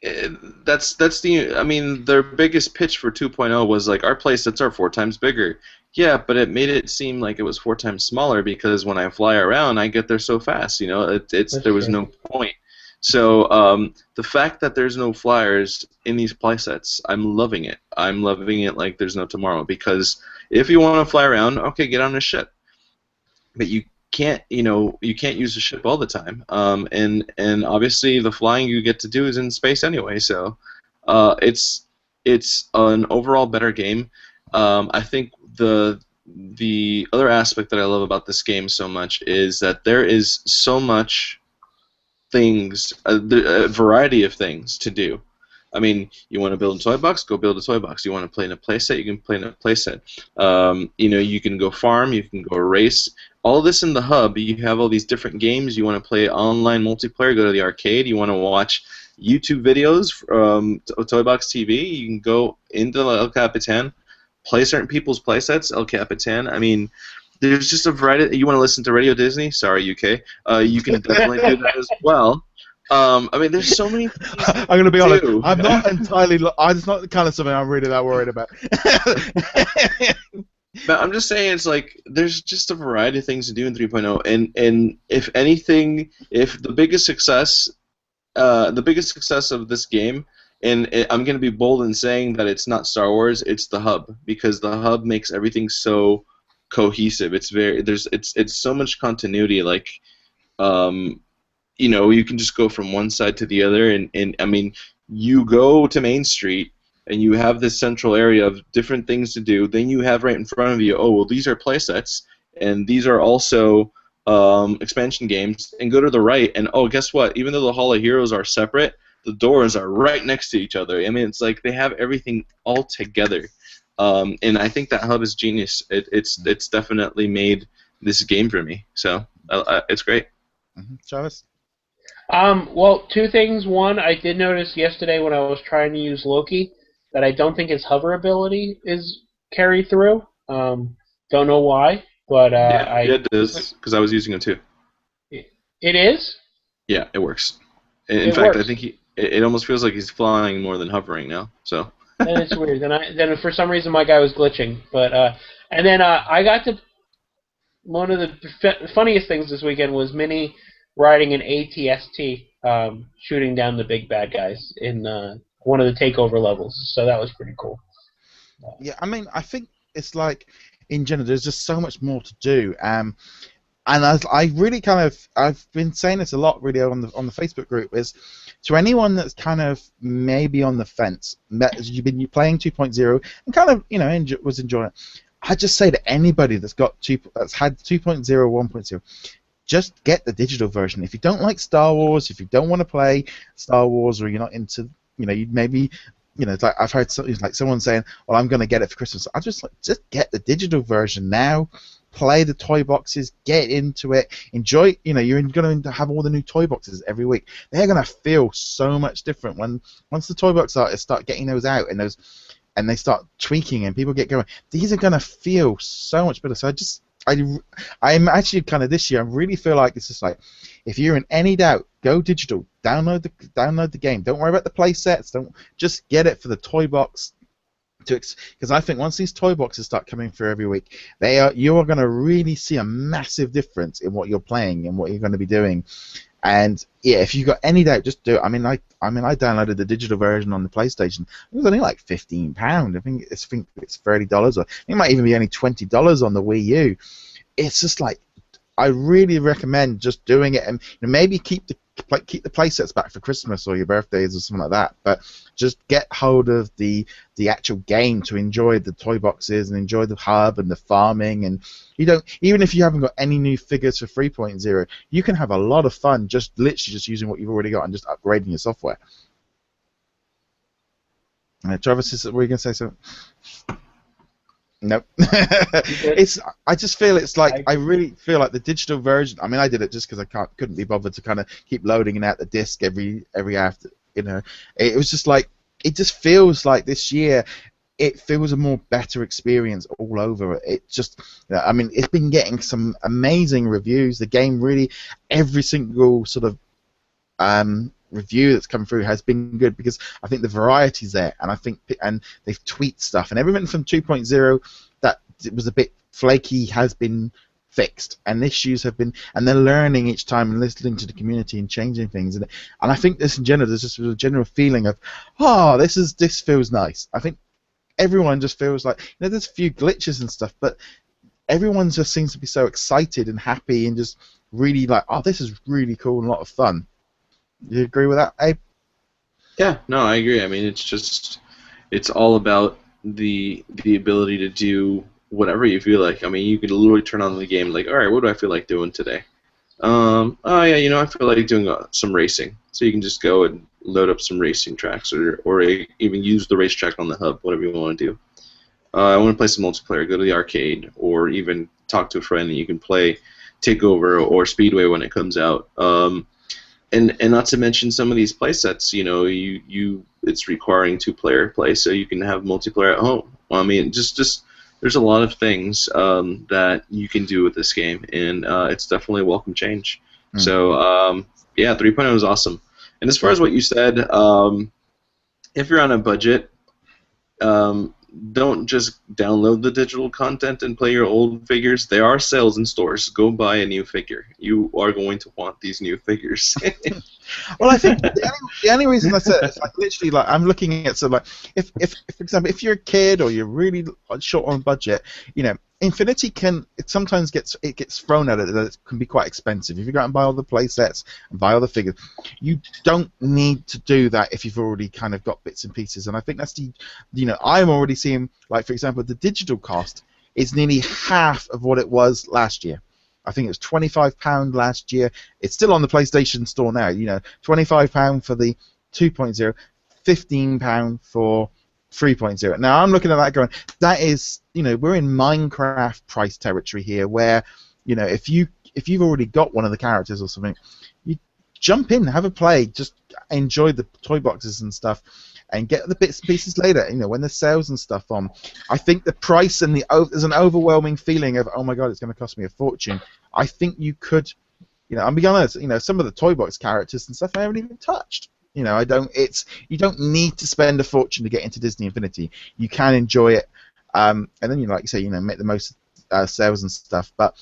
That's the I mean their biggest pitch for 2.0 was like our playsets are 4 times bigger. Yeah, but it made it seem like it was 4 times smaller because when I fly around, I get there so fast. You know, it's That's there was true. no point. So the fact that there's no flyers in these playsets, I'm loving it. I'm loving it like there's no tomorrow because if you want to fly around, okay, get on a ship, but you can't use the ship all the time. And obviously the flying you get to do is in space anyway. So it's an overall better game. I think the other aspect that I love about this game so much is that there is so much things, a variety of things to do. I mean, you want to build a toy box, go build a toy box. You want to play in a playset, you can play in a playset. You can go farm, you can go race. All this in the hub, you have all these different games. You want to play online multiplayer, go to the arcade. You want to watch YouTube videos from Toy Box TV. You can go into El Capitan, play certain people's playsets, El Capitan. I mean, there's just a variety. You want to listen to Radio Disney? Sorry, UK. You can definitely do that as well. I mean, there's so many things I'm going to be honest. do. I'm not entirely. It's not the kind of something I'm really that worried about. But I'm just saying, it's like there's just a variety of things to do in 3.0, and if anything, if the biggest success of this game, and I'm going to be bold in saying that it's not Star Wars, it's the hub, because the hub makes everything so cohesive. It's so much continuity. Like, you can just go from one side to the other, and I mean, you go to Main Street and you have this central area of different things to do. Then you have right in front of you, oh, well, these are playsets, and these are also expansion games. And go to the right, and oh, guess what? Even though the Hall of Heroes are separate, the doors are right next to each other. I mean, it's like they have everything all together. And I think that hub is genius. It's definitely made this game for me. So it's great. Travis? Well, two things. One, I did notice yesterday when I was trying to use Loki that I don't think his hover ability is carried through. Don't know why, but Yeah, it is, because I was using it too. It is? Yeah, it works. In It fact, works. I think it almost feels like he's flying more than hovering now. So. Then it's weird. Then for some reason my guy was glitching. But and then I got to one of the funniest things this weekend was Minnie riding an ATST, shooting down the big bad guys in one of the takeover levels. So that was pretty cool. Yeah, I mean, I think it's like in general, there's just so much more to do. And I really I've been saying this a lot really on the Facebook group, is to anyone that's kind of maybe on the fence, you've been playing 2.0 and kind of was enjoying it. I just say to anybody that's had 2.0 or 1.0, just get the digital version. If you don't like Star Wars, if you don't want to play Star Wars, or you're not into, it's like I've heard someone saying, well, I'm going to get it for Christmas. I just get the digital version now. Play the toy boxes, get into it, enjoy. You're going to have all the new toy boxes every week. They're going to feel so much different once the toy box artists start getting those out and they start tweaking and people get going. These are going to feel so much better. So I'm actually kind of this year. I really feel like it's just like, if you're in any doubt, go digital. Download the game. Don't worry about the play sets. Don't just get it for the toy box. Because I think once these toy boxes start coming through every week, you are going to really see a massive difference in what you're playing and what you're going to be doing. And yeah, if you've got any doubt, just do it. I mean, I downloaded the digital version on the PlayStation. It was only like £15. I think it's $30, or it might even be only $20 on the Wii U. It's just like, I really recommend just doing it, and maybe keep the playsets back for Christmas or your birthdays or something like that. But just get hold of the actual game to enjoy the toy boxes and enjoy the hub and the farming. And even if you haven't got any new figures for 3.0, you can have a lot of fun just literally just using what you've already got and just upgrading your software. Travis, were you going to say something? Nope. I just feel it's like, I really feel like the digital version. I mean, I did it just because I couldn't be bothered to kind of keep loading in out the disc every after. It was just like, it just feels like this year it feels a more better experience all over. It just, I mean, it's been getting some amazing reviews. The game really, every single sort of review that's come through has been good, because I think the variety's there, and I think they've tweaked stuff, and everything from 2.0 that was a bit flaky has been fixed, and issues have been, and they're learning each time and listening to the community and changing things, and I think this in general, there's just a general feeling of, oh, this feels nice. I think everyone just feels like, there's a few glitches and stuff, but everyone just seems to be so excited and happy and just really like, oh, this is really cool and a lot of fun. You agree with that, Abe? Yeah, no, I agree. I mean, it's all about the ability to do whatever you feel like. I mean, you could literally turn on the game like, all right, what do I feel like doing today? Oh yeah, I feel like doing some racing. So you can just go and load up some racing tracks, or even use the racetrack on the hub, whatever you want to do. I want to play some multiplayer. Go to the arcade, or even talk to a friend, and you can play Takeover or Speedway when it comes out. And not to mention some of these play sets, it's requiring 2-player play, so you can have multiplayer at home. I mean, just there's a lot of things that you can do with this game, and it's definitely a welcome change. So yeah, 3.0 is awesome. And as far as what you said, if you're on a budget, don't just download the digital content and play your old figures. There are sales in stores. Go buy a new figure. You are going to want these new figures. Well, I think the only reason I said it's like literally like I'm looking at like if for example, if you're a kid or you're really short on budget, Infinity sometimes gets thrown at it that it can be quite expensive. If you go out and buy all the play sets and buy all the figures, you don't need to do that if you've already kind of got bits and pieces. And I think that's I'm already seeing, like, for example, the digital cost is nearly half of what it was last year. I think it was £25 last year. It's still on the PlayStation Store now. £25 for the 2.0, £15 for 3.0. Now I'm looking at that going, that is, we're in Minecraft price territory here, where, if you've already got one of the characters or something, you jump in, have a play, just enjoy the toy boxes and stuff, and get the bits and pieces later. When there's sales and stuff on. I think the price and there's an overwhelming feeling of, oh my god, it's going to cost me a fortune. I think you could, I'll be honest, some of the toy box characters and stuff I haven't even touched. You don't need to spend a fortune to get into Disney Infinity. You can enjoy it, and then like you say, make the most sales and stuff. But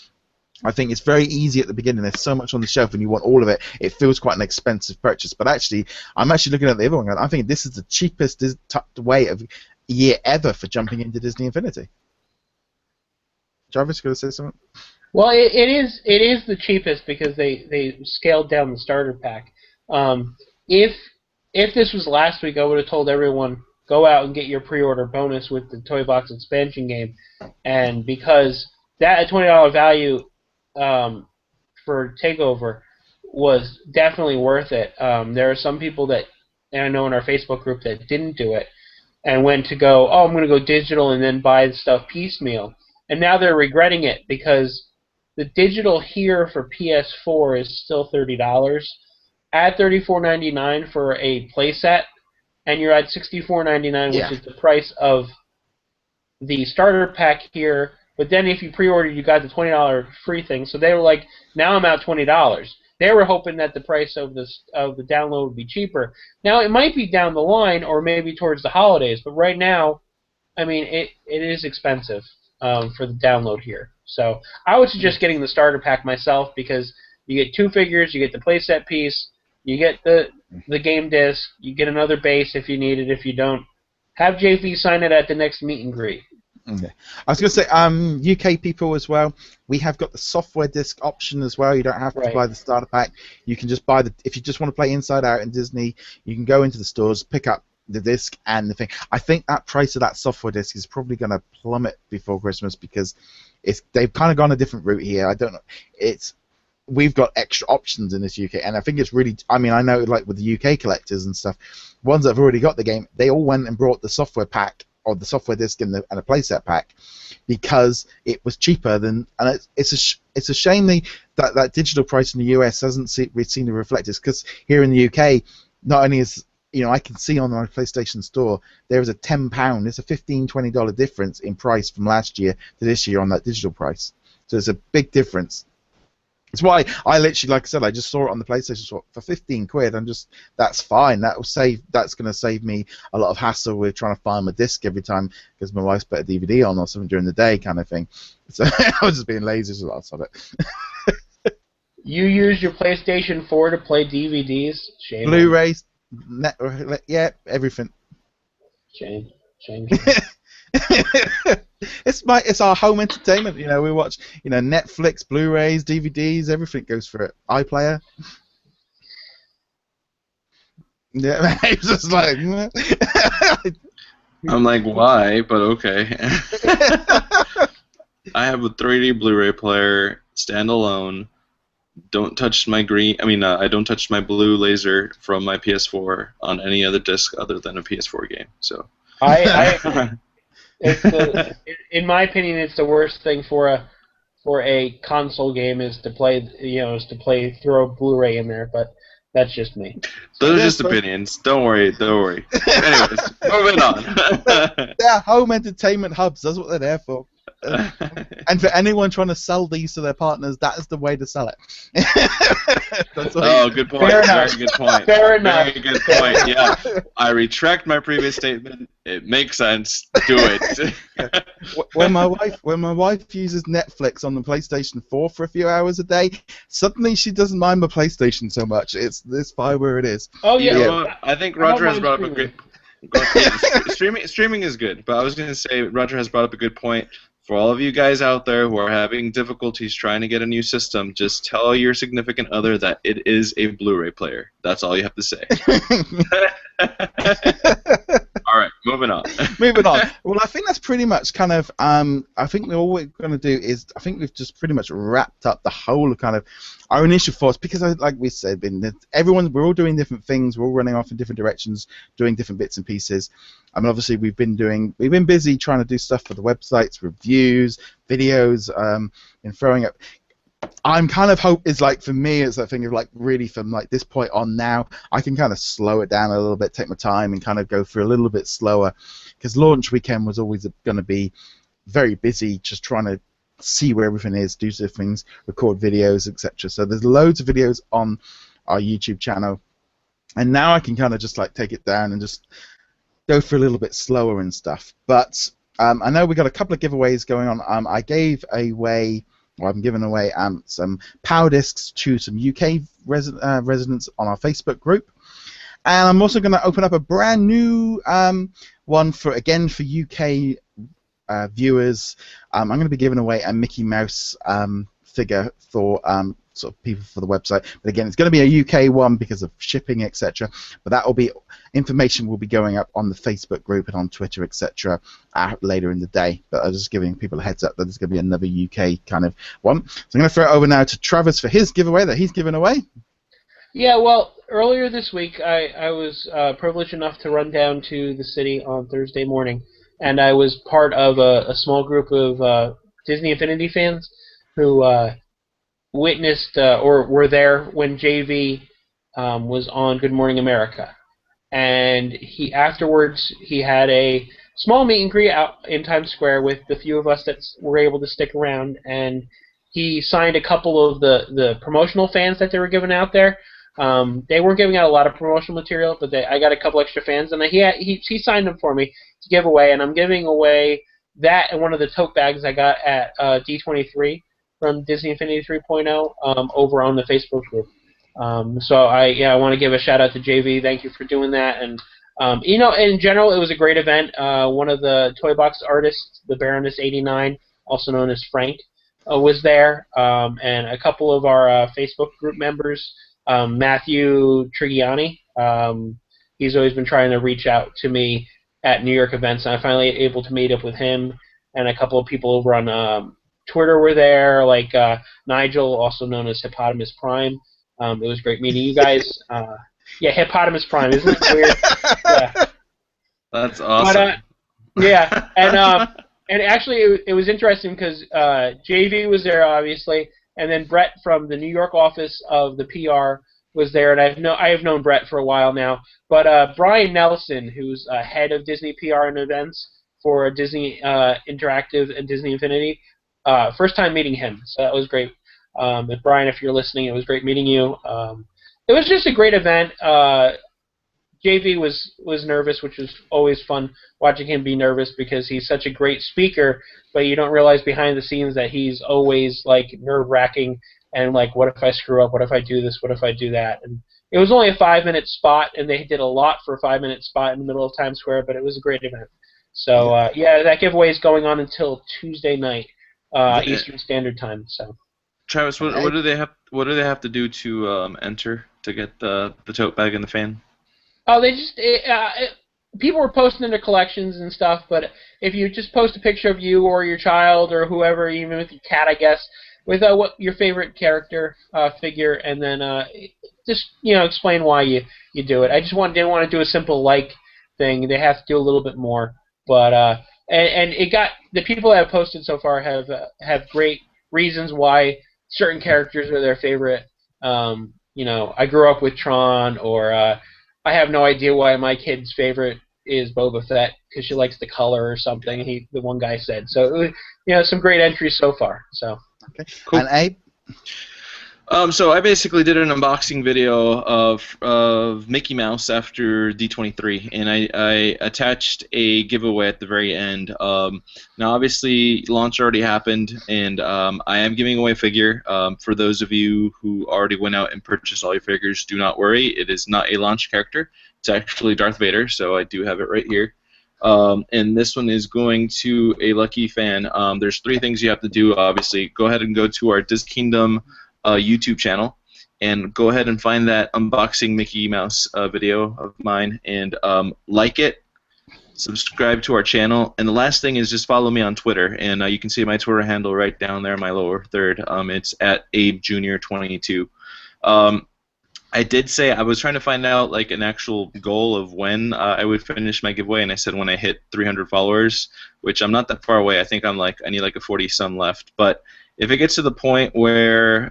I think it's very easy at the beginning. There's so much on the shelf, and you want all of it. It feels quite an expensive purchase. But actually, I'm actually looking at the other one. I think this is the cheapest tucked away of year ever for jumping into Disney Infinity. Jarvis, going to say something? Well, it is the cheapest because they scaled down the starter pack. If this was last week, I would have told everyone, go out and get your pre-order bonus with the Toy Box expansion game, and because that $20 value for Takeover was definitely worth it. There are some people that I know in our Facebook group that didn't do it and went to go, oh, I'm going to go digital and then buy the stuff piecemeal, and now they're regretting it because the digital here for PS4 is still $30. Add $34.99 for a playset, and you're at $64.99, Yeah. which is the price of the starter pack here. But then if you pre-ordered, you got the $20 free thing. So they were like, now I'm out $20. They were hoping that the price of the download would be cheaper. Now it might be down the line, or maybe towards the holidays. But right now, I mean, it is expensive for the download here. So I would suggest getting the starter pack myself, because you get 2 figures, you get the playset piece, you get the game disc, you get another base if you need it. If you don't, have JV sign it at the next meet and greet. Okay. I was going to say, UK people as well, we have got the software disc option as well. You don't have to buy the starter pack. You can just buy if you just want to play Inside Out in Disney, you can go into the stores, pick up the disc and the thing. I think that price of that software disc is probably going to plummet before Christmas, because they've kind of gone a different route here. I don't know. We've got extra options in this UK, and I think it's really, I mean, I know, like with the UK collectors and stuff, ones that have already got the game, they all went and brought the software pack, or the software disc and a playset pack, because it was cheaper than, and it's a shame that digital price in the US hasn't seen to reflect this, because here in the UK, not only is, I can see on my PlayStation Store, there is a £10, it's a $15-20 difference in price from last year to this year on that digital price. So it's a big difference. It's why I literally, like I said, I just saw it on the PlayStation Store for 15 quid. I'm just, that's fine. That's going to save me a lot of hassle with trying to find my disc every time because my wife's put a DVD on or something during the day, kind of thing. So I was just being lazy, so that's of it. You use your PlayStation 4 to play DVDs? Shame. Blu-rays, yeah, everything. Shame. It's our home entertainment. You know, we watch, you know, Netflix, Blu-rays, DVDs, everything goes for it. iPlayer. Yeah, it's just like. I'm like, why? But okay. I have a 3D Blu-ray player, standalone. Don't touch my green. I mean, I don't touch my blue laser from my PS4 on any other disc other than a PS4 game. So. In my opinion, it's the worst thing for a console game is to play throw a Blu-ray in there, but that's just me. Those are just opinions. Don't worry. Anyways, moving on. They're home entertainment hubs. That's what they're there for. And for anyone trying to sell these to their partners, that is the way to sell it. Good point. Very good point. Fair enough. Very good point. Yeah, I retract my previous statement. It makes sense. Do it. When my wife uses Netflix on the PlayStation 4 for a few hours a day, suddenly she doesn't mind my PlayStation so much. It's fine where it is. Oh yeah. Well, I think Roger has brought up a great. Streaming is good, but I was going to say Roger has brought up a good point. For all of you guys out there who are having difficulties trying to get a new system, just tell your significant other that it is a Blu-ray player. That's all you have to say. All right, moving on. Well, I think that's pretty much kind of. I think all we're going to do is. I think we've just pretty much wrapped up the whole of kind of our initial thoughts because, like we said, we're all doing different things. We're all running off in different directions, doing different bits and pieces. I mean, obviously, we've been busy trying to do stuff for the websites, reviews, videos, and throwing up. I'm kind of hope is like for me it's that thing of like really from like this point on now I can kind of slow it down a little bit, take my time and kind of go through a little bit slower because launch weekend was always going to be very busy just trying to see where everything is, do some things, record videos, etc. So there's loads of videos on our YouTube channel and now I can kind of just like take it down and just go for a little bit slower and stuff. But I know we got a couple of giveaways going on. I'm giving away some power discs to some UK residents on our Facebook group, and I'm also going to open up a brand new one for UK viewers. I'm going to be giving away a Mickey Mouse figure for sort of people for the website. But again, it's going to be a UK one because of shipping, etc. But that will be information will be going up on the Facebook group and on Twitter, etc. Later in the day. But I'm just giving people a heads up that there's going to be another UK kind of one. So I'm going to throw it over now to Travis for his giveaway that he's giving away. Yeah, well, earlier this week I was privileged enough to run down to the city on Thursday morning, and I was part of a small group of Disney Infinity fans who witnessed or were there when JV was on Good Morning America. And afterwards he had a small meet and greet out in Times Square with the few of us that were able to stick around, and he signed a couple of the promotional fans that they were giving out there. They weren't giving out a lot of promotional material, but I got a couple extra fans, and he signed them for me to give away, and I'm giving away that and one of the tote bags I got at D23 from Disney Infinity 3.0 over on the Facebook group. So I want to give a shout out to JV. Thank you for doing that. And in general, it was a great event. One of the Toy Box artists, the Baroness 89, also known as Frank, was there, and a couple of our Facebook group members, Matthew Trigiani. He's always been trying to reach out to me at New York events, and I finally able to meet up with him. And a couple of people over on Twitter were there, like Nigel, also known as Hippopotamus Prime. It was great meeting you guys. Yeah, Hippopotamus Prime, isn't it weird? Yeah. That's awesome. But, yeah, and actually it was interesting because JV was there, obviously, and then Brett from the New York office of the PR was there, and I have known Brett for a while now. But Brian Nelson, who's head of Disney PR and events for Disney Interactive and Disney Infinity, first time meeting him, so that was great. And Brian, if you're listening, it was great meeting you. It was just a great event. JV was nervous, which was always fun watching him be nervous because he's such a great speaker, but you don't realize behind the scenes that he's always like nerve-wracking and like, what if I screw up? What if I do this? What if I do that? And it was only a 5-minute spot, and they did a lot for a 5-minute spot in the middle of Times Square, but it was a great event. So yeah, that giveaway is going on until Tuesday night, Eastern Standard Time. So. Travis, what do they have? What do they have to do to enter to get the tote bag and the fan? Oh, they just people were posting in their collections and stuff, but if you just post a picture of you or your child or whoever, even with your cat, I guess, with what your favorite character figure, and then just explain why you do it. I just didn't want to do a simple like thing. They have to do a little bit more, but and it got the people that have posted so far have great reasons why certain characters are their favorite. I grew up with Tron, or I have no idea why my kid's favorite is Boba Fett because she likes the color or something. The one guy said. So some great entries so far. So okay, cool. And Abe. So I basically did an unboxing video of Mickey Mouse after D23, and I attached a giveaway at the very end. Now, obviously, launch already happened, and I am giving away a figure. For those of you who already went out and purchased all your figures, do not worry. It is not a launch character. It's actually Darth Vader, so I do have it right here. And this one is going to a lucky fan. There's 3 things you have to do, obviously. Go ahead and go to our DisKingdom YouTube channel and go ahead and find that unboxing Mickey Mouse video of mine and like it, subscribe to our channel, and the last thing is just follow me on Twitter, and you can see my Twitter handle right down there in my lower third. It's at Abe Jr. 22. I did say I was trying to find out like an actual goal of when I would finish my giveaway, and I said when I hit 300 followers, which I'm not that far away. I think I need like a 40-some left, but if it gets to the point where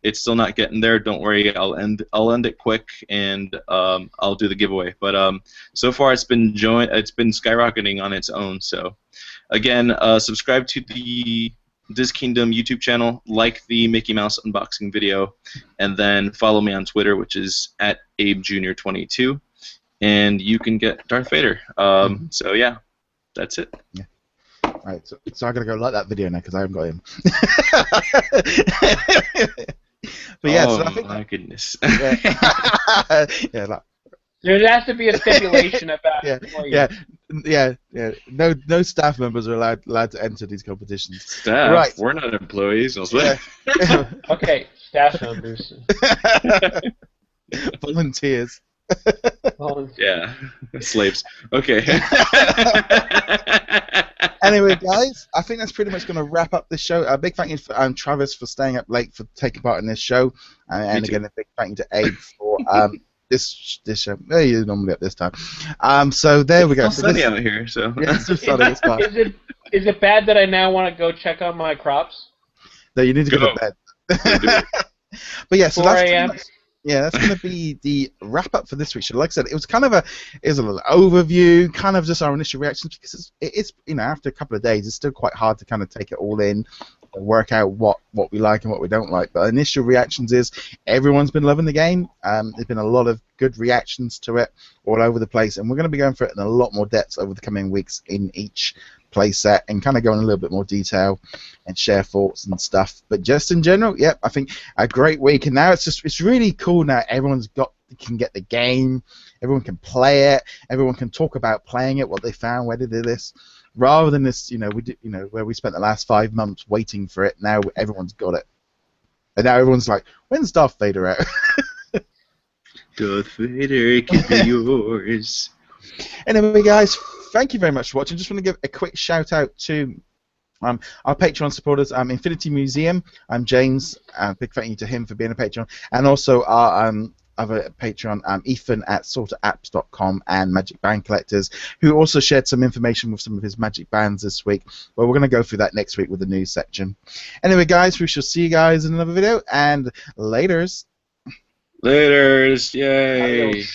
it's still not getting there, don't worry. I'll end it quick, and I'll do the giveaway. But so far, it's been skyrocketing on its own. So again, subscribe to the DisKingdom YouTube channel, like the Mickey Mouse unboxing video, and then follow me on Twitter, which is at Abe Jr. 22, and you can get Darth Vader. So yeah, that's it. Yeah. Right, so I gotta go like that video now because I haven't got him. But yeah, so I think my goodness. Yeah, there has to be a stipulation about No staff members are allowed to enter these competitions. Staff? Right. We're not employees. Yeah. Okay, staff members. Volunteers. Yeah, slaves. Okay. Anyway, guys, I think that's pretty much going to wrap up this show. A big thank you for Travis for staying up late for taking part in this show, and again a big thank you to Abe for this show. You're normally at this time. So there we go. It's sunny out here, so yeah, it's just sunny. It's fine. Is it bad that I now want to go check on my crops? No, you need to go to bed. But yeah, so 4 that's a.m. that's going to be the wrap up for this week's show. Like I said, it was kind of a little overview, kind of just our initial reactions, because it's after a couple of days, it's still quite hard to kind of take it all in and work out what we like and what we don't like. But initial reactions is everyone's been loving the game. There's been a lot of good reactions to it all over the place, and we're going to be going for it in a lot more depth over the coming weeks in each playset and kind of go in a little bit more detail and share thoughts and stuff. But just in general, yeah, I think a great week. And now it's really cool now. Everyone's can get the game. Everyone can play it. Everyone can talk about playing it, what they found, where they did this. Rather than this, where we spent the last 5 months waiting for it. Now everyone's got it, and now everyone's like, "When's Darth Vader out?" Darth Vader can be yours. Anyway, guys, thank you very much for watching. Just want to give a quick shout out to our Patreon supporters, Infinity Museum. James, big thank you to him for being a Patreon, and also our other Patreon, Ethan at sorterapps.com, and Magic Band Collectors, who also shared some information with some of his Magic Bands this week. Well, we're going to go through that next week with the news section. Anyway, guys, we shall see you guys in another video, and laters. Laters, yay. Adios.